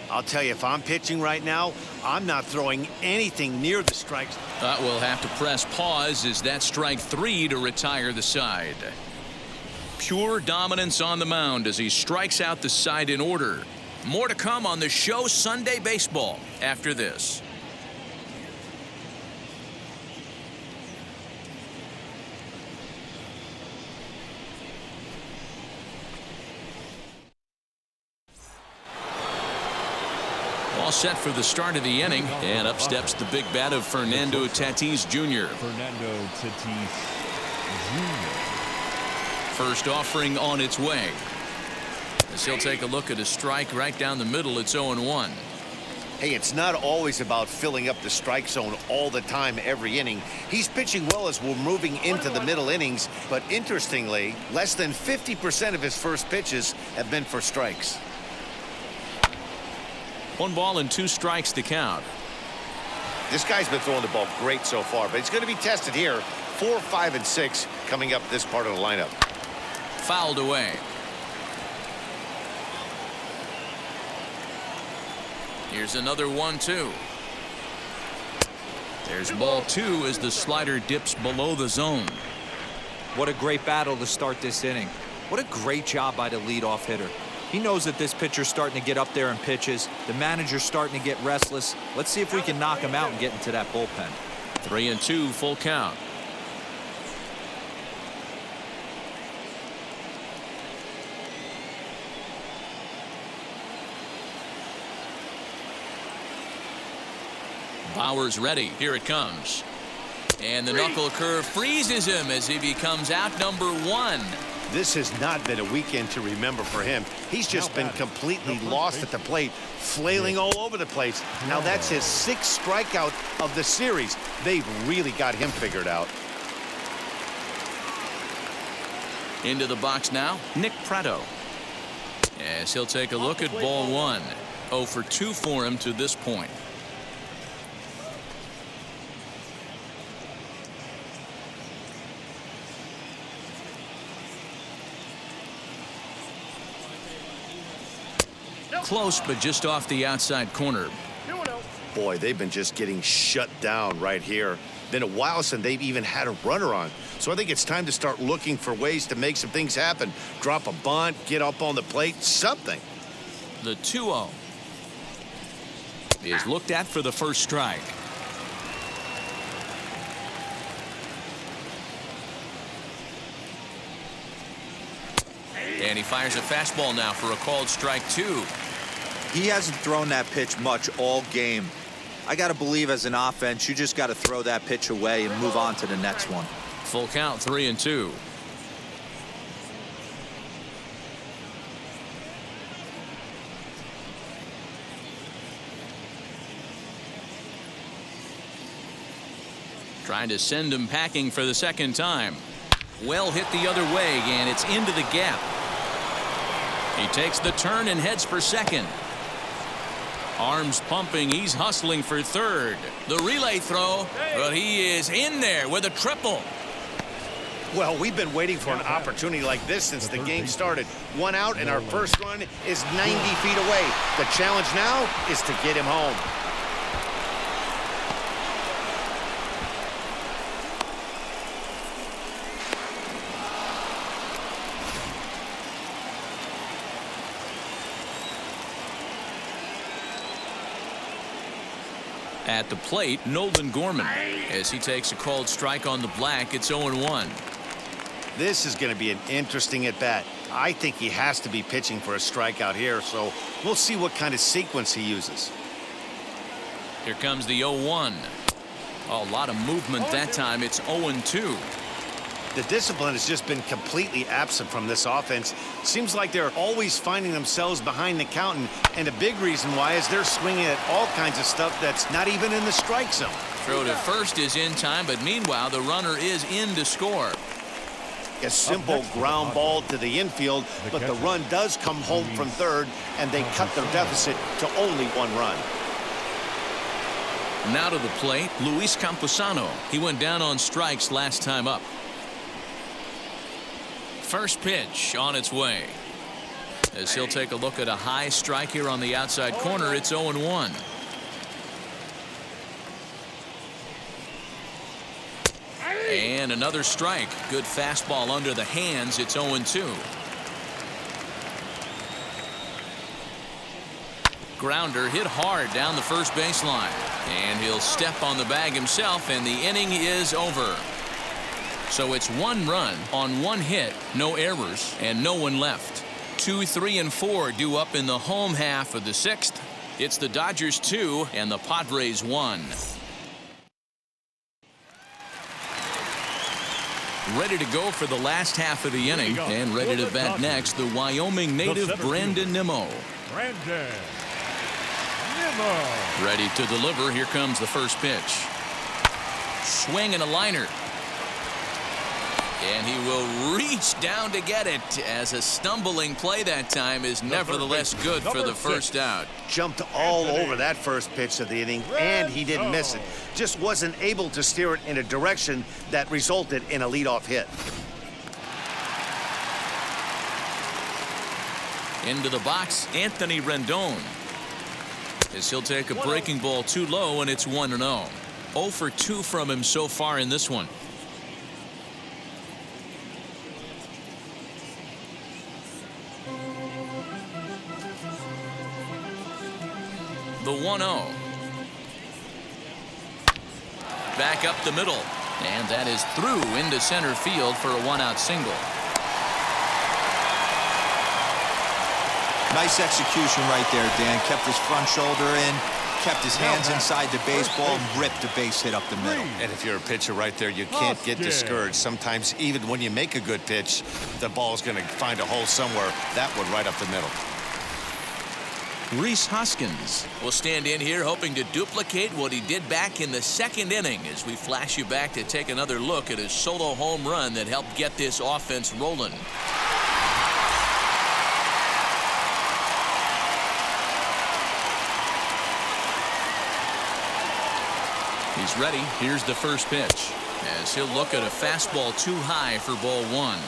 I'll tell you, if I'm pitching right now, I'm not throwing anything near the strikes.
We'll have to press pause as that strike 3 to retire the side. Pure dominance on the mound as he strikes out the side in order. More to come on the show Sunday Baseball after this. All set for the start of the inning, and up steps the big bat of Fernando Tatis Jr.
Fernando Tatis Jr.
First offering on its way. As he'll take a look at a strike right down the middle, it's 0-1.
Hey, it's not always about filling up the strike zone all the time every inning. He's pitching well as we're moving into the middle innings, but interestingly, less than 50% of his first pitches have been for strikes.
1 ball and 2 strikes to count.
This guy's been throwing the ball great so far, but it's going to be tested here. 4, 5, and 6 coming up this part of the lineup.
Fouled away. Here's another 1-2. There's ball 2 as the slider dips below the zone.
What a great battle to start this inning. What a great job by the leadoff hitter. He knows that this pitcher's starting to get up there in pitches. The manager's starting to get restless. Let's see if we can knock him out and get into that bullpen.
3-2, full count. Bauer's ready. Here it comes. And the knuckle curve freezes him as he becomes out number 1.
This has not been a weekend to remember for him. He's just been completely lost at the plate, flailing all over the place. Now that's his 6th strikeout of the series. They've really got him figured out.
Into the box now, Nick Pratto. As he'll take a look at ball 1. 0 for 2 for him to this point. Close, but just off the outside corner.
Boy, they've been just getting shut down right here. Been a while since they've even had a runner on. So I think it's time to start looking for ways to make some things happen. Drop a bunt, get up on the plate, something.
The 2-0 is looked at for the first strike. And he fires a fastball now for a called strike 2.
He hasn't thrown that pitch much all game. I got to believe as an offense, you just got to throw that pitch away and move on to the next one.
Full count, 3-2. Trying to send him packing for the second time. Well hit the other way, and it's into the gap. He takes the turn and heads for second. Arms pumping, he's hustling for third. The relay throw, but he is in there with a triple.
Well, we've been waiting for an opportunity like this since the game started. 1 out, and our first run is 90 feet away. The challenge now is to get him home.
At the plate, Nolan Gorman. As he takes a called strike on the black, it's 0-1.
This is going to be an interesting at-bat. I think he has to be pitching for a strikeout here, so we'll see what kind of sequence he uses.
Here comes the 0-1. A lot of movement that time. It's 0-2.
The discipline has just been completely absent from this offense. Seems like they're always finding themselves behind the count, and a big reason why is they're swinging at all kinds of stuff that's not even in the strike zone.
Throw to first is in time, but meanwhile the runner is in to score.
A simple ground ball to the infield, but the run does come home from third, and they cut their deficit to only 1 run.
Now to the plate, Luis Camposano. He went down on strikes last time up. First pitch on its way. As he'll take a look at a high strike here on the outside corner, it's 0-1. And another strike. Good fastball under the hands. It's 0-2. Grounder hit hard down the first baseline. And he'll step on the bag himself, and the inning is over. So it's 1 run on 1 hit, no errors, and no one left. 2, 3, and 4 due up in the home half of the 6th. It's the Dodgers 2 and the Padres 1. Ready to go for the last half of the inning, and ready to bat next, the Wyoming native Brandon Nimmo. Ready to deliver. Here comes the first pitch. Swing and a liner. And he will reach down to get it, as a stumbling play that time is nevertheless good for the first out.
Jumped all over that first pitch of the inning, and he didn't miss it. Just wasn't able to steer it in a direction that resulted in a leadoff hit.
Into the box, Anthony Rendon. As he'll take a breaking ball too low, and it's 1-0. 0 for 2 from him so far in this one. The 1-0. Back up the middle, and that is through into center field for a 1-out single.
Nice execution right there, Dan. Kept his front shoulder in, Kept his hands inside the baseball and ripped a base hit up the middle.
And if you're a pitcher right there, you can't get discouraged. Sometimes even when you make a good pitch, the ball's going to find a hole somewhere. That one right up the middle.
Rhys Hoskins will stand in here hoping to duplicate what he did back in the second inning as we flash you back to take another look at his solo home run that helped get this offense rolling. He's ready. Here's the first pitch as he'll look at a fastball too high for ball one.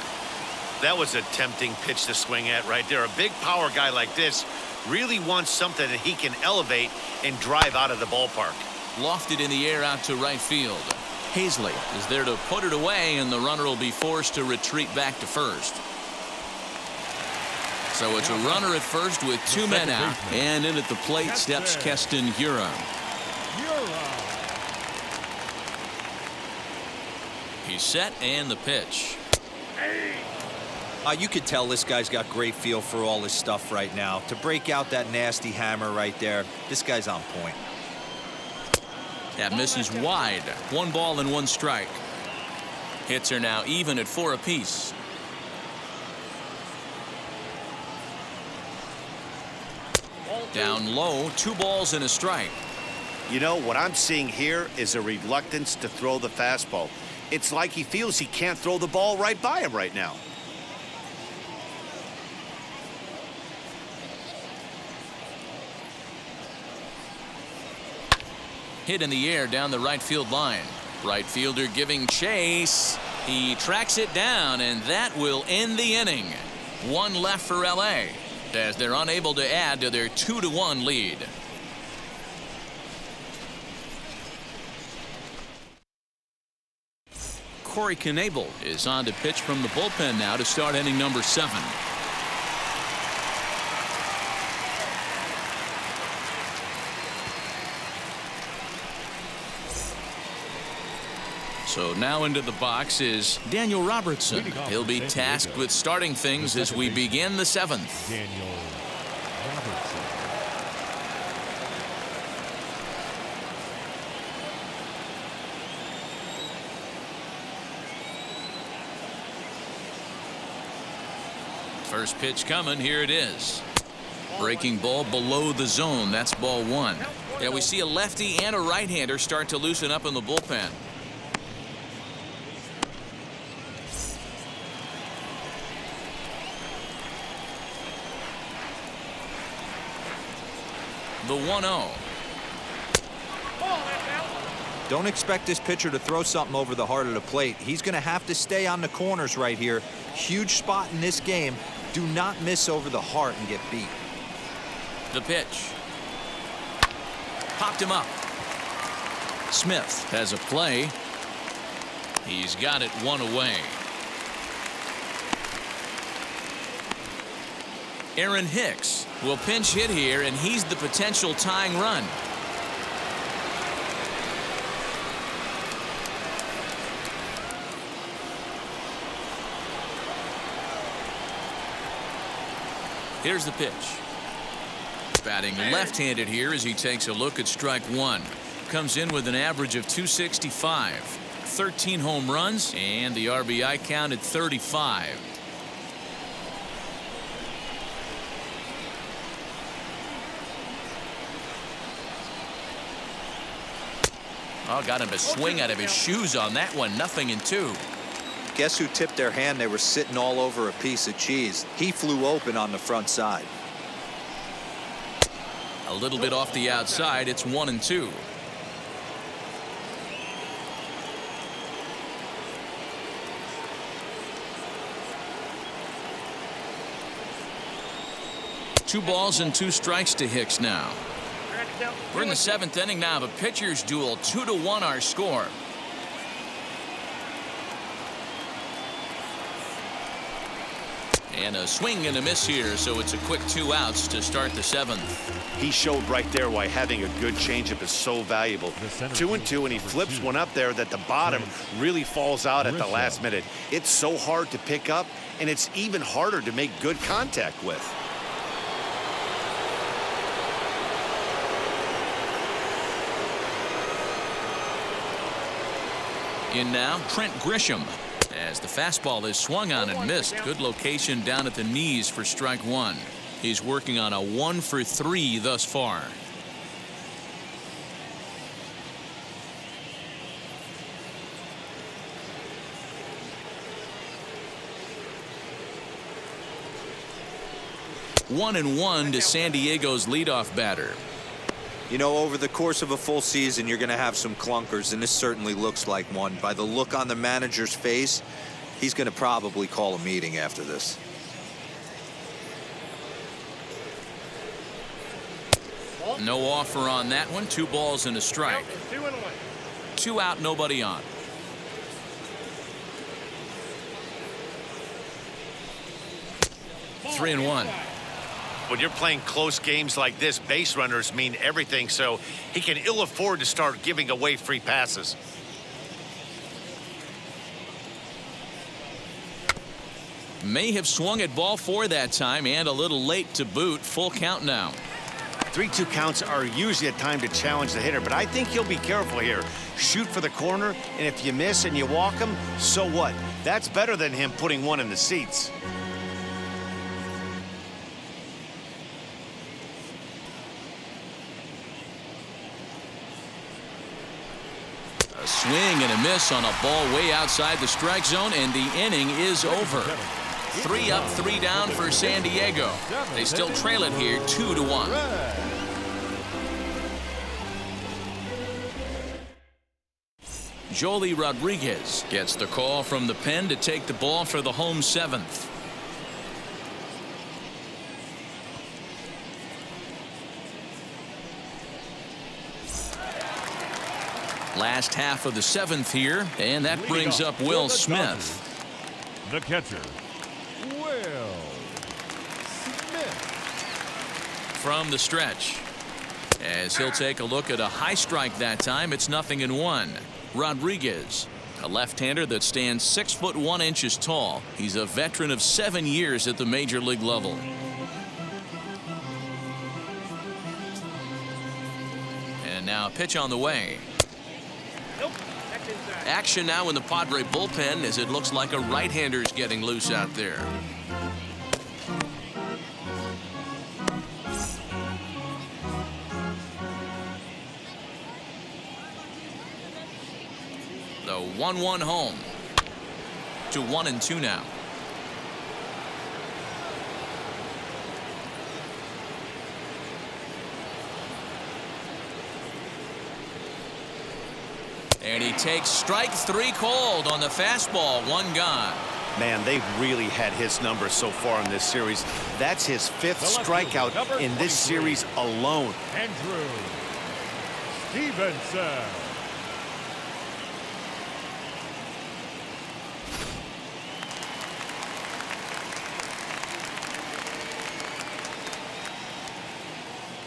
That was a tempting pitch to swing at right there. A big power guy like this really wants something that he can elevate and drive out of the ballpark.
Lofted in the air out to right field. Hazley is there to put it away, and the runner will be forced to retreat back to first. So it's a runner at first with two men out, and in at the plate steps Keston Hiura. He's set, and the pitch.
You could tell this guy's got great feel for all his stuff right now. To break out that nasty hammer right there, this guy's on point.
That misses wide. 1 ball and 1 strike. Hits are now even at 4 apiece. Down low, 2 balls and a strike.
You know, what I'm seeing here is a reluctance to throw the fastball. It's like he feels he can't throw the ball right by him right now.
Hit in the air down the right field line. Right fielder giving chase. He tracks it down, and that will end the inning. 1 left for LA as they're unable to add to their 2-1 lead. Corey Knebel is on to pitch from the bullpen now to start inning number 7. So now into the box is Daniel Robertson. He'll be tasked with starting things as we begin the 7th.
Daniel Robertson.
First pitch coming. Here it is. Breaking ball below the zone. That's ball 1. Yeah, we see a lefty and a right-hander start to loosen up in the bullpen. The 1-0.
Don't expect this pitcher to throw something over the heart of the plate. He's going to have to stay on the corners right here. Huge spot in this game. Do not miss over the heart and get beat.
The pitch. Popped him up. Smith has a play. He's got it 1 away. Aaron Hicks will pinch hit here, and he's the potential tying run. Here's the pitch. Batting left-handed here as he takes a look at strike 1. Comes in with an average of .265. 13 home runs, and the RBI count at 35. Oh, got him to swing out of his shoes on that one. 0-2.
Guess who tipped their hand? They were sitting all over a piece of cheese. He flew open on the front side.
A little bit off the outside. It's 1-2. Two balls and 2 strikes to Hicks now. We're in the 7th inning now of a pitcher's duel. 2-1 our score. And a swing and a miss here, so it's a quick 2 outs to start the 7th.
He showed right there why having a good changeup is so valuable. 2-2, and he flips one up there that the bottom really falls out at the last minute. It's so hard to pick up, and it's even harder to make good contact with.
In now, Trent Grisham. As the fastball is swung on and missed. Good location down at the knees for strike one. He's working on a 1 for 3 thus far. One and one to San Diego's leadoff batter.
You know, over the course of a full season, you're going to have some clunkers, and this certainly looks like one. By the look on the manager's face, he's going to probably call a meeting after this.
No offer on that one. 2 balls and a strike. 2 out, nobody on. Three and one.
When you're playing close games like this, base runners mean everything, so he can ill afford to start giving away free passes.
May have swung at ball 4 that time, and a little late to boot. Full count now.
3-2 counts are usually a time to challenge the hitter, but I think he'll be careful here. Shoot for the corner, and if you miss and you walk him, so what? That's better than him putting one in the seats.
A swing and a miss on a ball way outside the strike zone, and the inning is over. 3 up, 3 down for San Diego. They still trail it here 2-1. Joely Rodriguez gets the call from the pen to take the ball for the home 7th. Last half of the 7th here, and that brings up Will Smith.
The catcher, Will Smith.
From the stretch, as he'll take a look at a high strike that time. It's 0-1. Rodriguez, a left-hander that stands 6 foot 1 inches tall. He's a veteran of 7 years at the major league level. And now a pitch on the way. Action now in the Padre bullpen, as it looks like a right-hander's getting loose out there. The 1-1 home to 1-2 now. And he takes strike 3 called on the fastball. 1 gone.
Man, they've really had his number so far in this series. That's his 5th strikeout in this series alone.
Andrew Stevenson.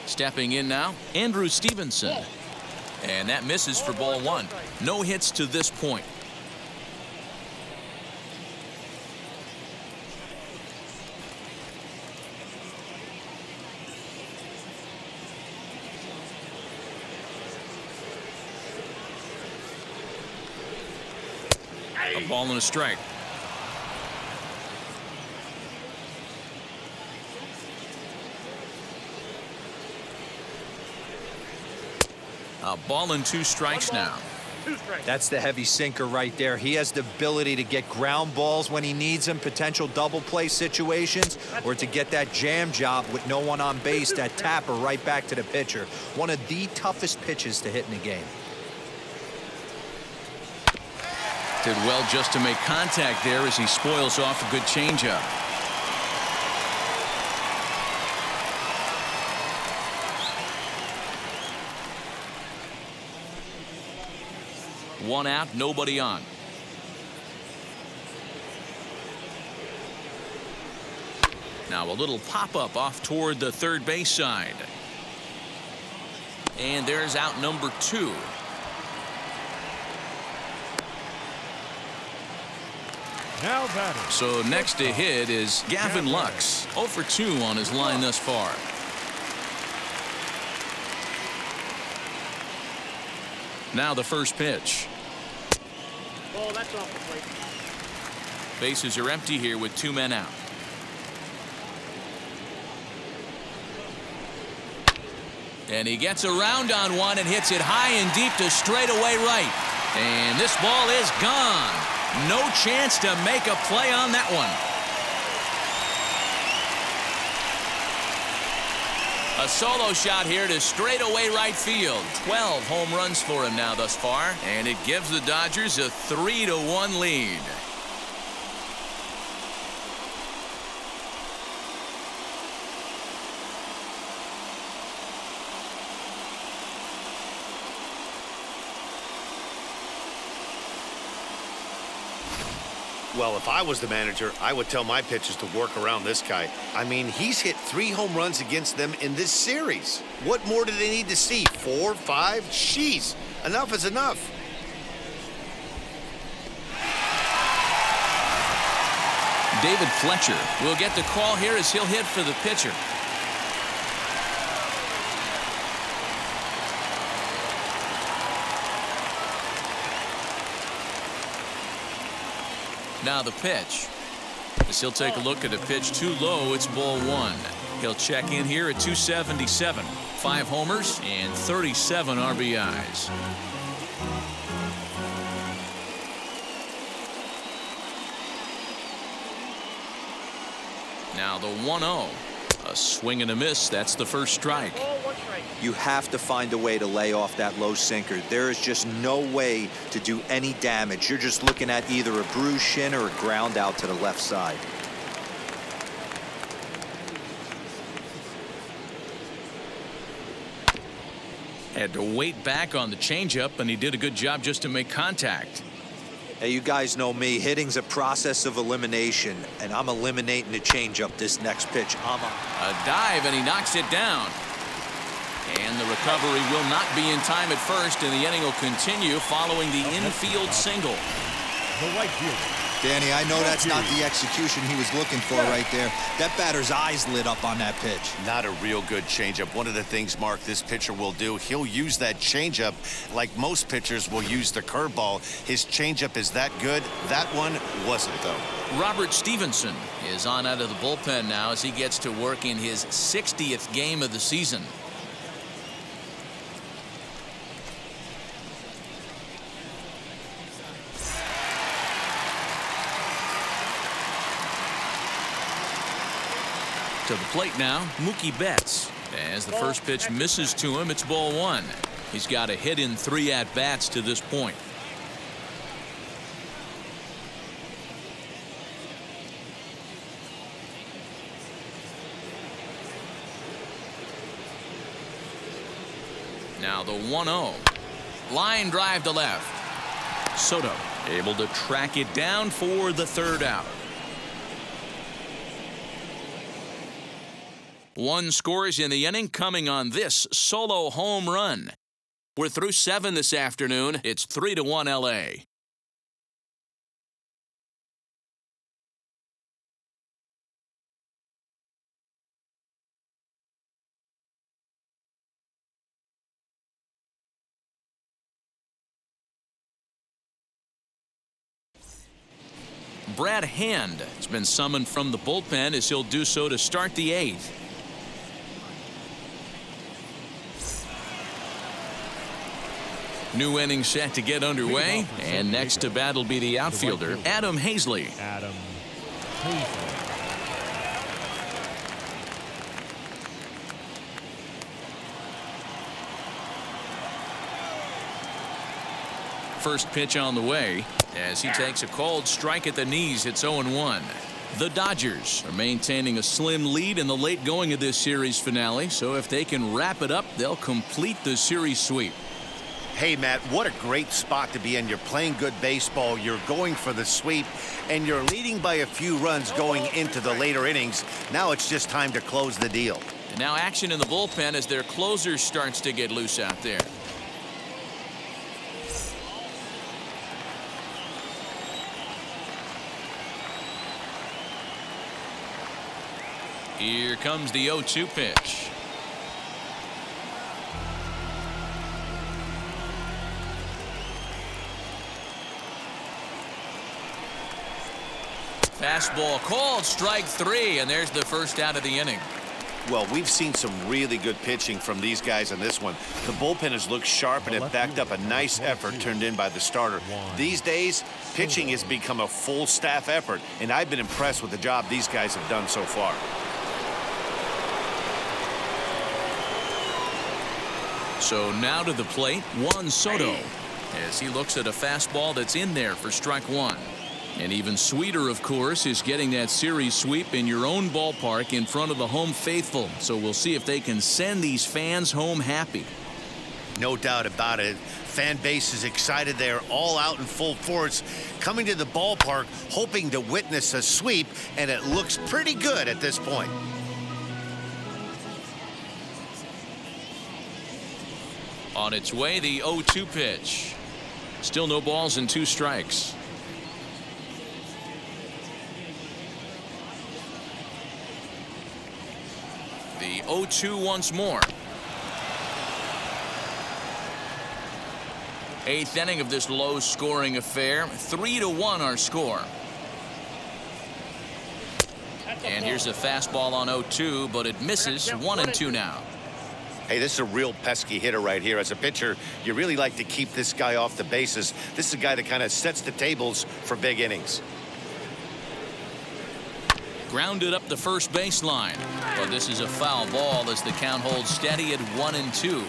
Stepping in now, Andrew Stevenson. And that misses for ball 1. No hits to this point. A ball and a strike. A ball and 2 strikes now.
That's the heavy sinker right there. He has the ability to get ground balls when he needs them, potential double play situations, or to get that jam job with no one on base, that tapper right back to the pitcher. One of the toughest pitches to hit in the game.
Did well just to make contact there as he spoils off a good changeup. One out, nobody on. Now a little pop-up off toward the third base side. And there's out number 2.
Now batting.
So next to hit is Gavin Lux. 0 for 2 on his line thus far. Now the first pitch.
Ball, that's off the plate.
Bases are empty here with 2 men out. And he gets around on one and hits it high and deep to straightaway right. And this ball is gone. No chance to make a play on that one. A solo shot here to straightaway right field. 12 home runs for him now thus far, and it gives the Dodgers a 3-1 lead.
Well, if I was the manager, I would tell my pitchers to work around this guy. I mean, he's hit 3 home runs against them in this series. What more do they need to see? 4, 5? Jeez, enough is enough.
David Fletcher will get the call here as he'll hit for the pitcher. Now the pitch. As he'll take a look at a pitch too low, it's ball 1. He'll check in here at 277. 5 homers and 37 RBIs. Now the 1-0. A swing and a miss. That's the first strike.
Ball, 1 strike.
You have to find a way to lay off that low sinker. There is just no way to do any damage. You're just looking at either a bruised shin or a ground out to the left side.
Had to wait back on the changeup, and he did a good job just to make contact.
Hey, you guys know me. Hitting's a process of elimination, and I'm eliminating the changeup this next pitch.
A dive, and he knocks it down. And the recovery will not be in time at first, and the inning will continue following the infield single.
The right fielder.
Danny, I know that's not the execution he was looking for right there. That batter's eyes lit up on that pitch.
Not a real good changeup. One of the things, Mark, this pitcher will do, he'll use that changeup like most pitchers will use the curveball. His changeup is that good. That one wasn't, though.
Robert Stevenson is on out of the bullpen now as he gets to work in his 60th game of the season. To the plate now, Mookie Betts. As the first pitch misses to him, it's ball 1. He's got a hit in 3 at-bats to this point. Now the 1-0. Line drive to left. Soto able to track it down for the 3rd out. 1 scores in the inning coming on this solo home run. We're through 7 this afternoon. It's 3-1 LA. Brad Hand has been summoned from the bullpen as he'll do so to start the 8th. New inning set to get underway, and next to bat will be the outfielder, Adam Hazley.
Adam Hazley.
First pitch on the way as he takes a called strike at the knees. It's 0-1. The Dodgers are maintaining a slim lead in the late going of this series finale, so if they can wrap it up, they'll complete the series sweep.
Hey, Matt, what a great spot to be in. You're playing good baseball. You're going for the sweep, and you're leading by a few runs going into the later innings. Now it's just time to close the deal.
And now action in the bullpen as their closer starts to get loose out there. Here comes the 0-2 pitch. Fastball called, strike 3, and there's the first out of the inning.
Well, we've seen some really good pitching from these guys in this one. The bullpen has looked sharp, and it backed up a nice effort turned in by the starter. These days, pitching has become a full staff effort, and I've been impressed with the job these guys have done so far.
So now to the plate, Juan Soto, as he looks at a fastball that's in there for strike 1. And even sweeter, of course, is getting that series sweep in your own ballpark in front of the home faithful. So we'll see if they can send these fans home happy.
No doubt about it. Fan base is excited. They're all out in full force, coming to the ballpark, hoping to witness a sweep, and it looks pretty good at this point.
On its way, the 0-2 pitch. Still no balls and 2 strikes. The 0-2 once more. 8th inning of this low-scoring affair. 3-1 our score. And here's a fastball on 0-2, but it misses. 1-2 now.
Hey, this is a real pesky hitter right here. As a pitcher, you really like to keep this guy off the bases. This is a guy that kind of sets the tables for big innings.
Grounded up the first baseline, but this is a foul ball as the count holds steady at 1-2.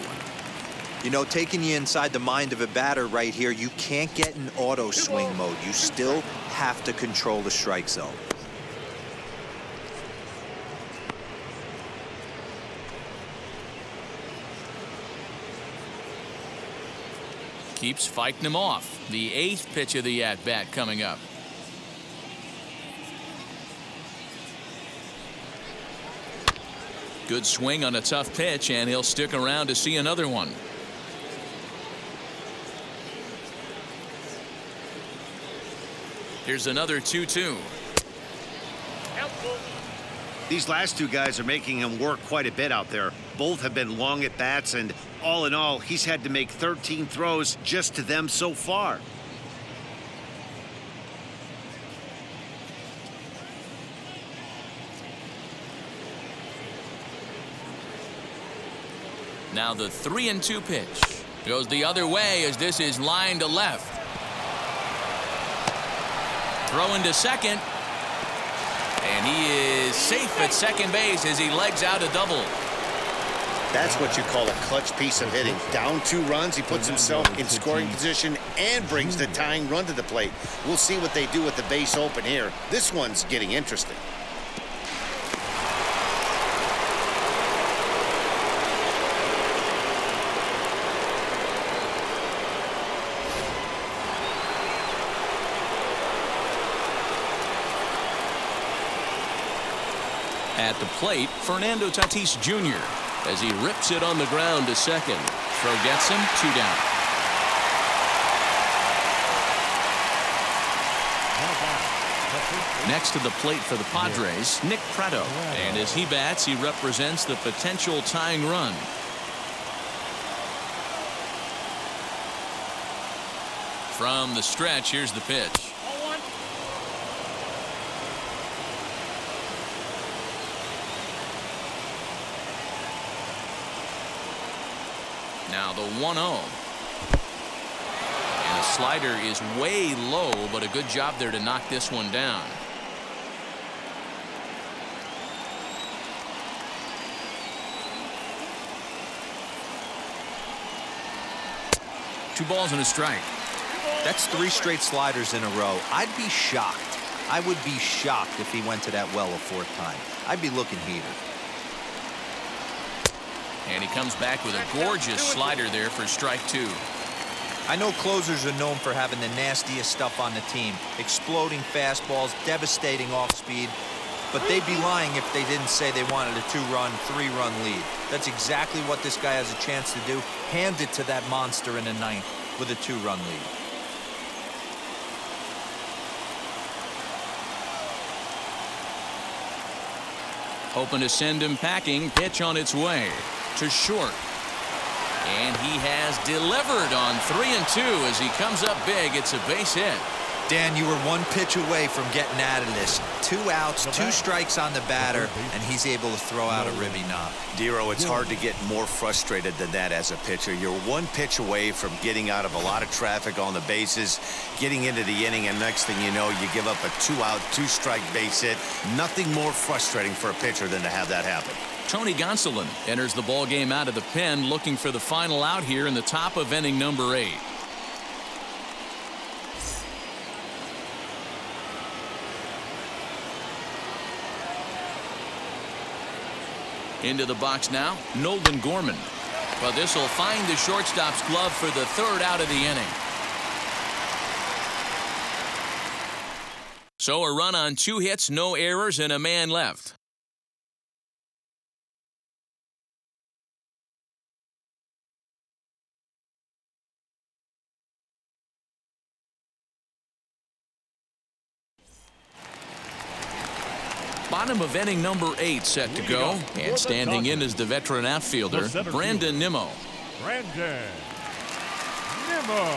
You know, taking you inside the mind of a batter right here, you can't get in auto swing mode. You still have to control the strike zone.
Keeps fighting him off. The 8th pitch of the at-bat coming up. Good swing on a tough pitch, and he'll stick around to see another one. Here's another 2-2.
These last 2 guys are making him work quite a bit out there. Both have been long at bats, and all in all, he's had to make 13 throws just to them so far.
Now the 3-2 pitch goes the other way as this is lined to left. Throw into second. And he is safe at second base as he legs out a double.
That's what you call a clutch piece of hitting. Down 2 runs, he puts himself in scoring position and brings the tying run to the plate. We'll see what they do with the base open here. This one's getting interesting.
At the plate, Fernando Tatis Jr. as he rips it on the ground to second. Throw gets him, 2 down. Next to the plate for the Padres, Nick Prado. And as he bats, he represents the potential tying run. From the stretch, here's the pitch. Now the 1-0. And the slider is way low, but a good job there to knock this one down. Two balls and a strike.
That's 3 straight sliders in a row. I'd be shocked. I would be shocked if he went to that well a 4th time. I'd be looking heated.
And he comes back with a gorgeous slider there for strike 2.
I know closers are known for having the nastiest stuff on the team. Exploding fastballs, devastating off speed. But they'd be lying if they didn't say they wanted a 2-run, 3-run lead. That's exactly what this guy has a chance to do. Hand it to that monster in the 9th with a 2-run lead.
Hoping to send him packing. Pitch on its way to short. And he has delivered on 3-2 as he comes up big. It's a base hit.
Dan, you were one pitch away from getting out of this. 2 outs, 2 strikes on the batter, and he's able to throw out a ribby knock.
Dero, it's hard to get more frustrated than that as a pitcher. You're 1 pitch away from getting out of a lot of traffic on the bases, getting into the inning, and next thing you know, you give up a 2-out, 2-strike base hit. Nothing more frustrating for a pitcher than to have that happen.
Tony Gonsolin enters the ball game out of the pen, looking for the final out here in the top of inning number 8. Into the box now, Nolan Gorman. But this will find the shortstop's glove for the 3rd out of the inning. So a run on 2 hits, no errors, and a man left. Bottom of inning number 8 set to go, and standing in is the veteran outfielder, Brandon Nimmo.
Brandon Nimmo.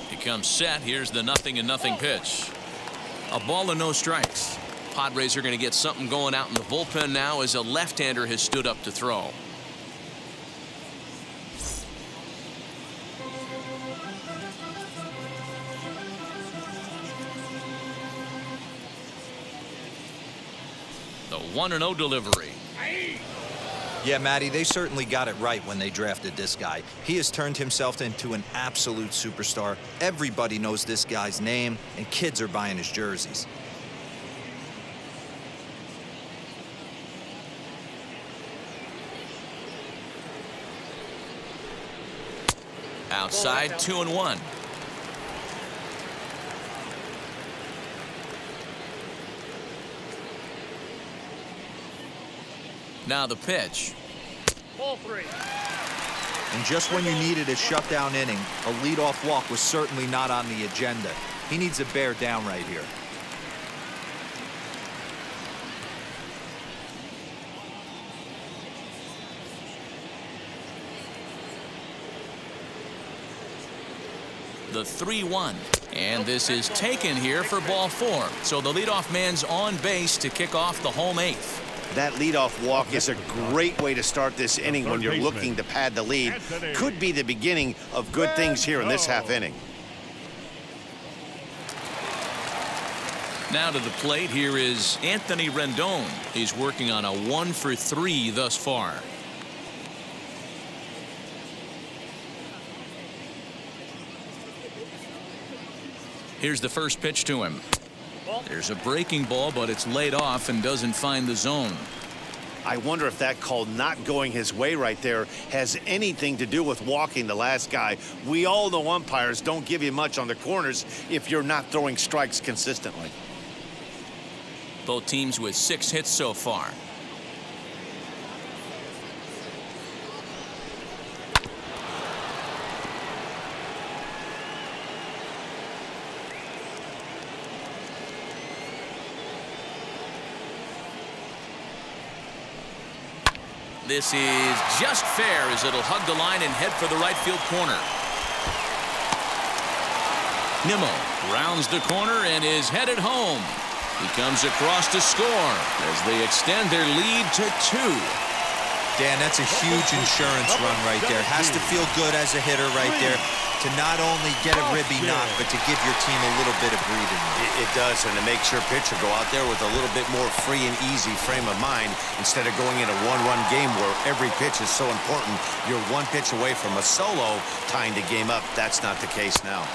He comes set. Here's the 0-0 pitch. A ball and no strikes. Padres are going to get something going out in the bullpen now as a left-hander has stood up to throw. The 1-0 delivery.
Yeah, Matty, they certainly got it right when they drafted this guy. He has turned himself into an absolute superstar. Everybody knows this guy's name, and kids are buying his jerseys.
Outside, 2-1. Now the pitch.
Ball 3.
And just when you needed a shutdown inning, a leadoff walk was certainly not on the agenda. He needs to bear down right here.
The 3-1. And this is taken here for ball 4. So the leadoff man's on base to kick off the home 8th.
That leadoff walk is a great way to start this inning when you're looking to pad the lead. Could be the beginning of good things here in this half inning.
Now to the plate, here is Anthony Rendon. He's working on a 1-for-3 thus far. Here's the first pitch to him. There's a breaking ball, but it's laid off and doesn't find the zone.
I wonder if that call not going his way right there has anything to do with walking the last guy. We all know umpires don't give you much on the corners if you're not throwing strikes consistently.
Both teams with 6 hits so far. This is just fair as it'll hug the line and head for the right field corner. Nimmo rounds the corner and is headed home. He comes across to score as they extend their lead to 2.
Dan, that's a huge insurance run right there. Has to feel good as a hitter right there to not only get a ribby knock, but to give your team a little bit of breathing.
It does, and it makes your pitcher go out there with a little bit more free and easy frame of mind instead of going in a one-run game where every pitch is so important. You're 1 pitch away from a solo tying the game up. That's not the case now.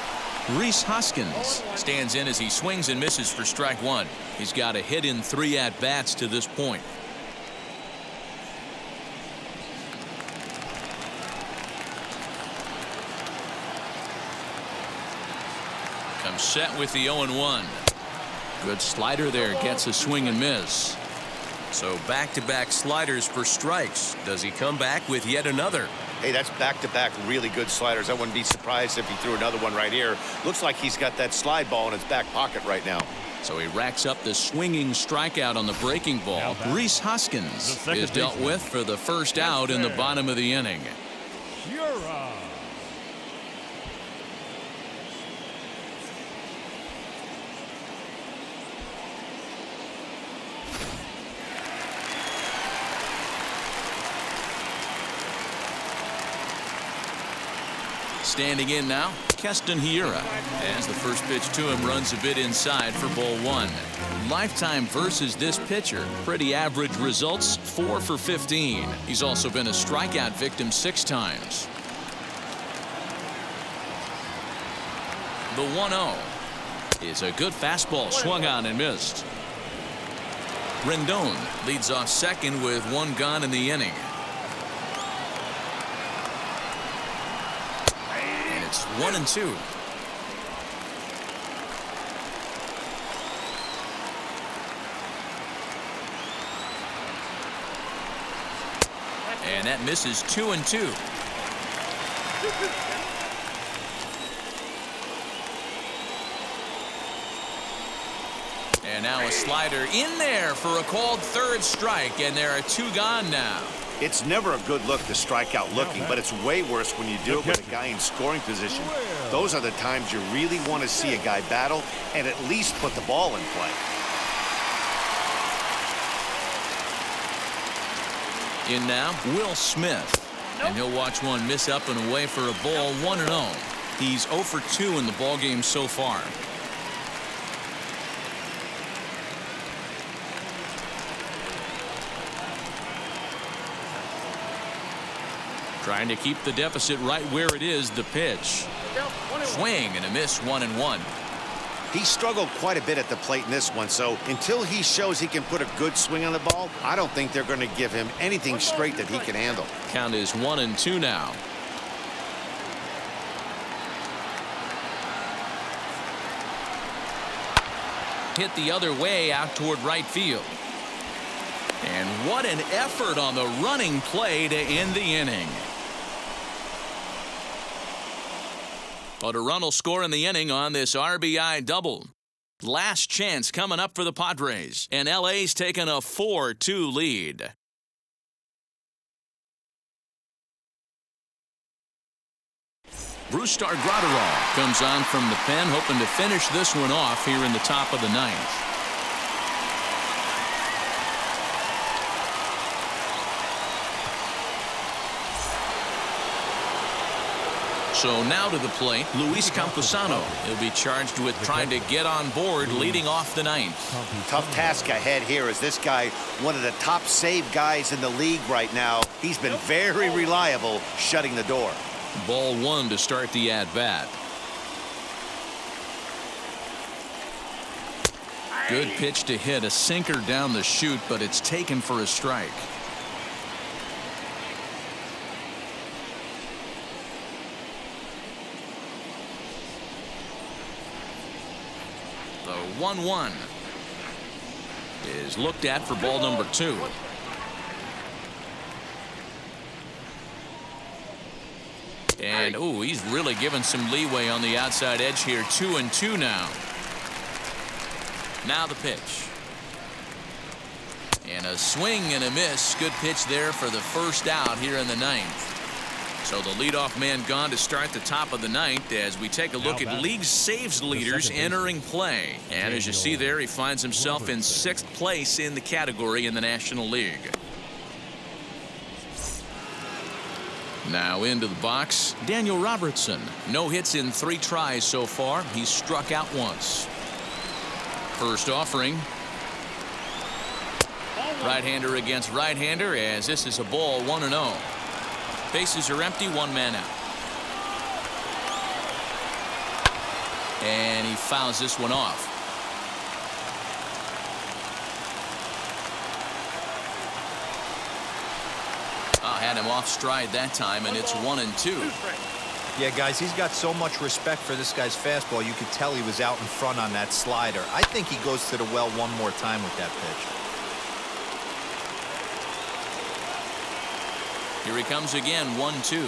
Rhys Hoskins stands in as he swings and misses for strike 1. He's got a hit in 3 at-bats to this point. Comes set with the 0-1. Good slider there, gets a swing and miss. So back-to-back sliders for strikes. Does he come back with yet another?
Hey, that's back-to-back really good sliders. I wouldn't be surprised if he threw another one right here. Looks like he's got that slide ball in his back pocket right now.
So he racks up the swinging strikeout on the breaking ball. Rhys Hoskins is dealt with for the first out in the bottom of the inning. Standing in now, Keston Hiura, as the first pitch to him runs a bit inside for ball one. Lifetime versus this pitcher, pretty average results, 4 for 15. He's also been a strikeout victim 6 times. The 1-0 is a good fastball swung on and missed. Rendon leads off second with 1 gone in the inning. 1-2. And that misses 2-2. And now a slider in there for a called third strike, and there are 2 gone now.
It's never a good look to strike out looking, but it's way worse when you do it with a guy in scoring position. Those are the times you really want to see a guy battle and at least put the ball in play.
In now, Will Smith. And he'll watch one miss up and away for a ball, 1-0. He's 0 for 2 in the ballgame so far. Trying to keep the deficit right where it is. The pitch. Swing and a miss, 1-1.
He struggled quite a bit at the plate in this one, so until he shows he can put a good swing on the ball, I don't think they're going to give him anything straight that he can handle.
Count is 1-2 now. Hit the other way out toward right field. And what an effort on the running play to end the inning. But a run will score in the inning on this RBI double. Last chance coming up for the Padres, and LA's taken a 4-2 lead. Brusdar Graterol comes on from the pen, hoping to finish this one off here in the top of the 9th. So now to the plate, Luis Camposano. He'll be charged with trying to get on board leading off the 9th.
Tough task ahead here as this guy, one of the top save guys in the league right now. He's been very reliable shutting the door.
Ball 1 to start the at-bat. Good pitch to hit, a sinker down the chute, but it's taken for a strike. The 1-1 is looked at for ball number 2. And ooh, he's really given some leeway on the outside edge here. 2-2 now. Now the pitch. And a swing and a miss. Good pitch there for the first out here in the 9th. So the leadoff man gone to start the top of the 9th as we take a look at league saves leaders entering play. And as you see there, he finds himself in 6th place in the category in the National League. Now into the box, Daniel Robertson. No hits in 3 tries so far. He's struck out once. First offering. Right-hander against right-hander as this is a ball, 1-0. Bases are empty, 1 man out. And he fouls this one off. Had him off stride that time, and it's 1-2.
Yeah, guys, he's got so much respect for this guy's fastball. You could tell he was out in front on that slider. I think he goes to the well one more time with that pitch.
Here he comes again, 1-2.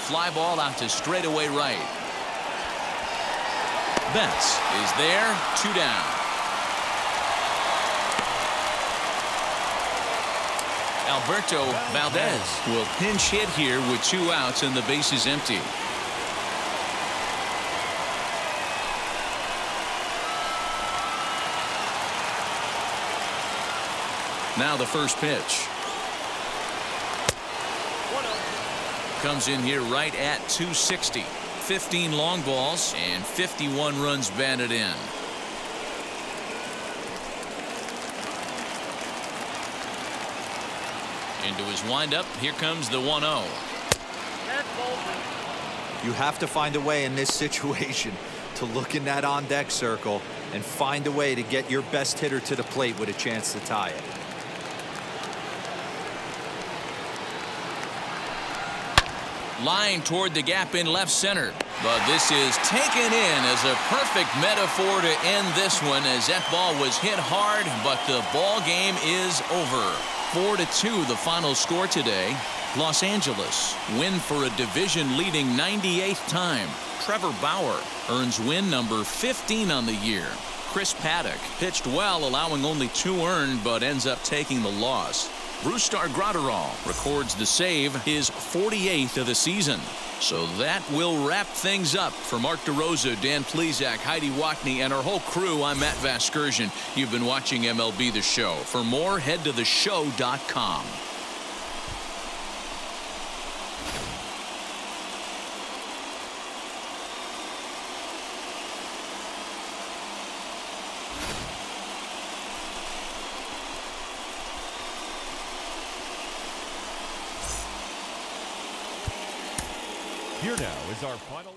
Fly ball out to straightaway right. Betts is there, 2 down. Alberto Valdez will pinch hit here with 2 outs and the bases empty. Now the first pitch. Comes in here right at 260. 15 long balls and 51 runs batted in. Into his windup. Here comes the 1-0.
You have to find a way in this situation to look in that on-deck circle and find a way to get your best hitter to the plate with a chance to tie it.
Line toward the gap in left center. But this is taken in as a perfect metaphor to end this one, as that ball was hit hard, but the ball game is over. 4-2 the final score today. Los Angeles win for a division-leading 98th time. Trevor Bauer earns win number 15 on the year. Chris Paddock pitched well, allowing only 2 earned, but ends up taking the loss. Brusdar Graterol records the save, his 48th of the season. So that will wrap things up. For Mark DeRosa, Dan Plesac, Heidi Watney, and our whole crew, I'm Matt Vasgersian. You've been watching MLB The Show. For more, head to theshow.com.
Here now is our final.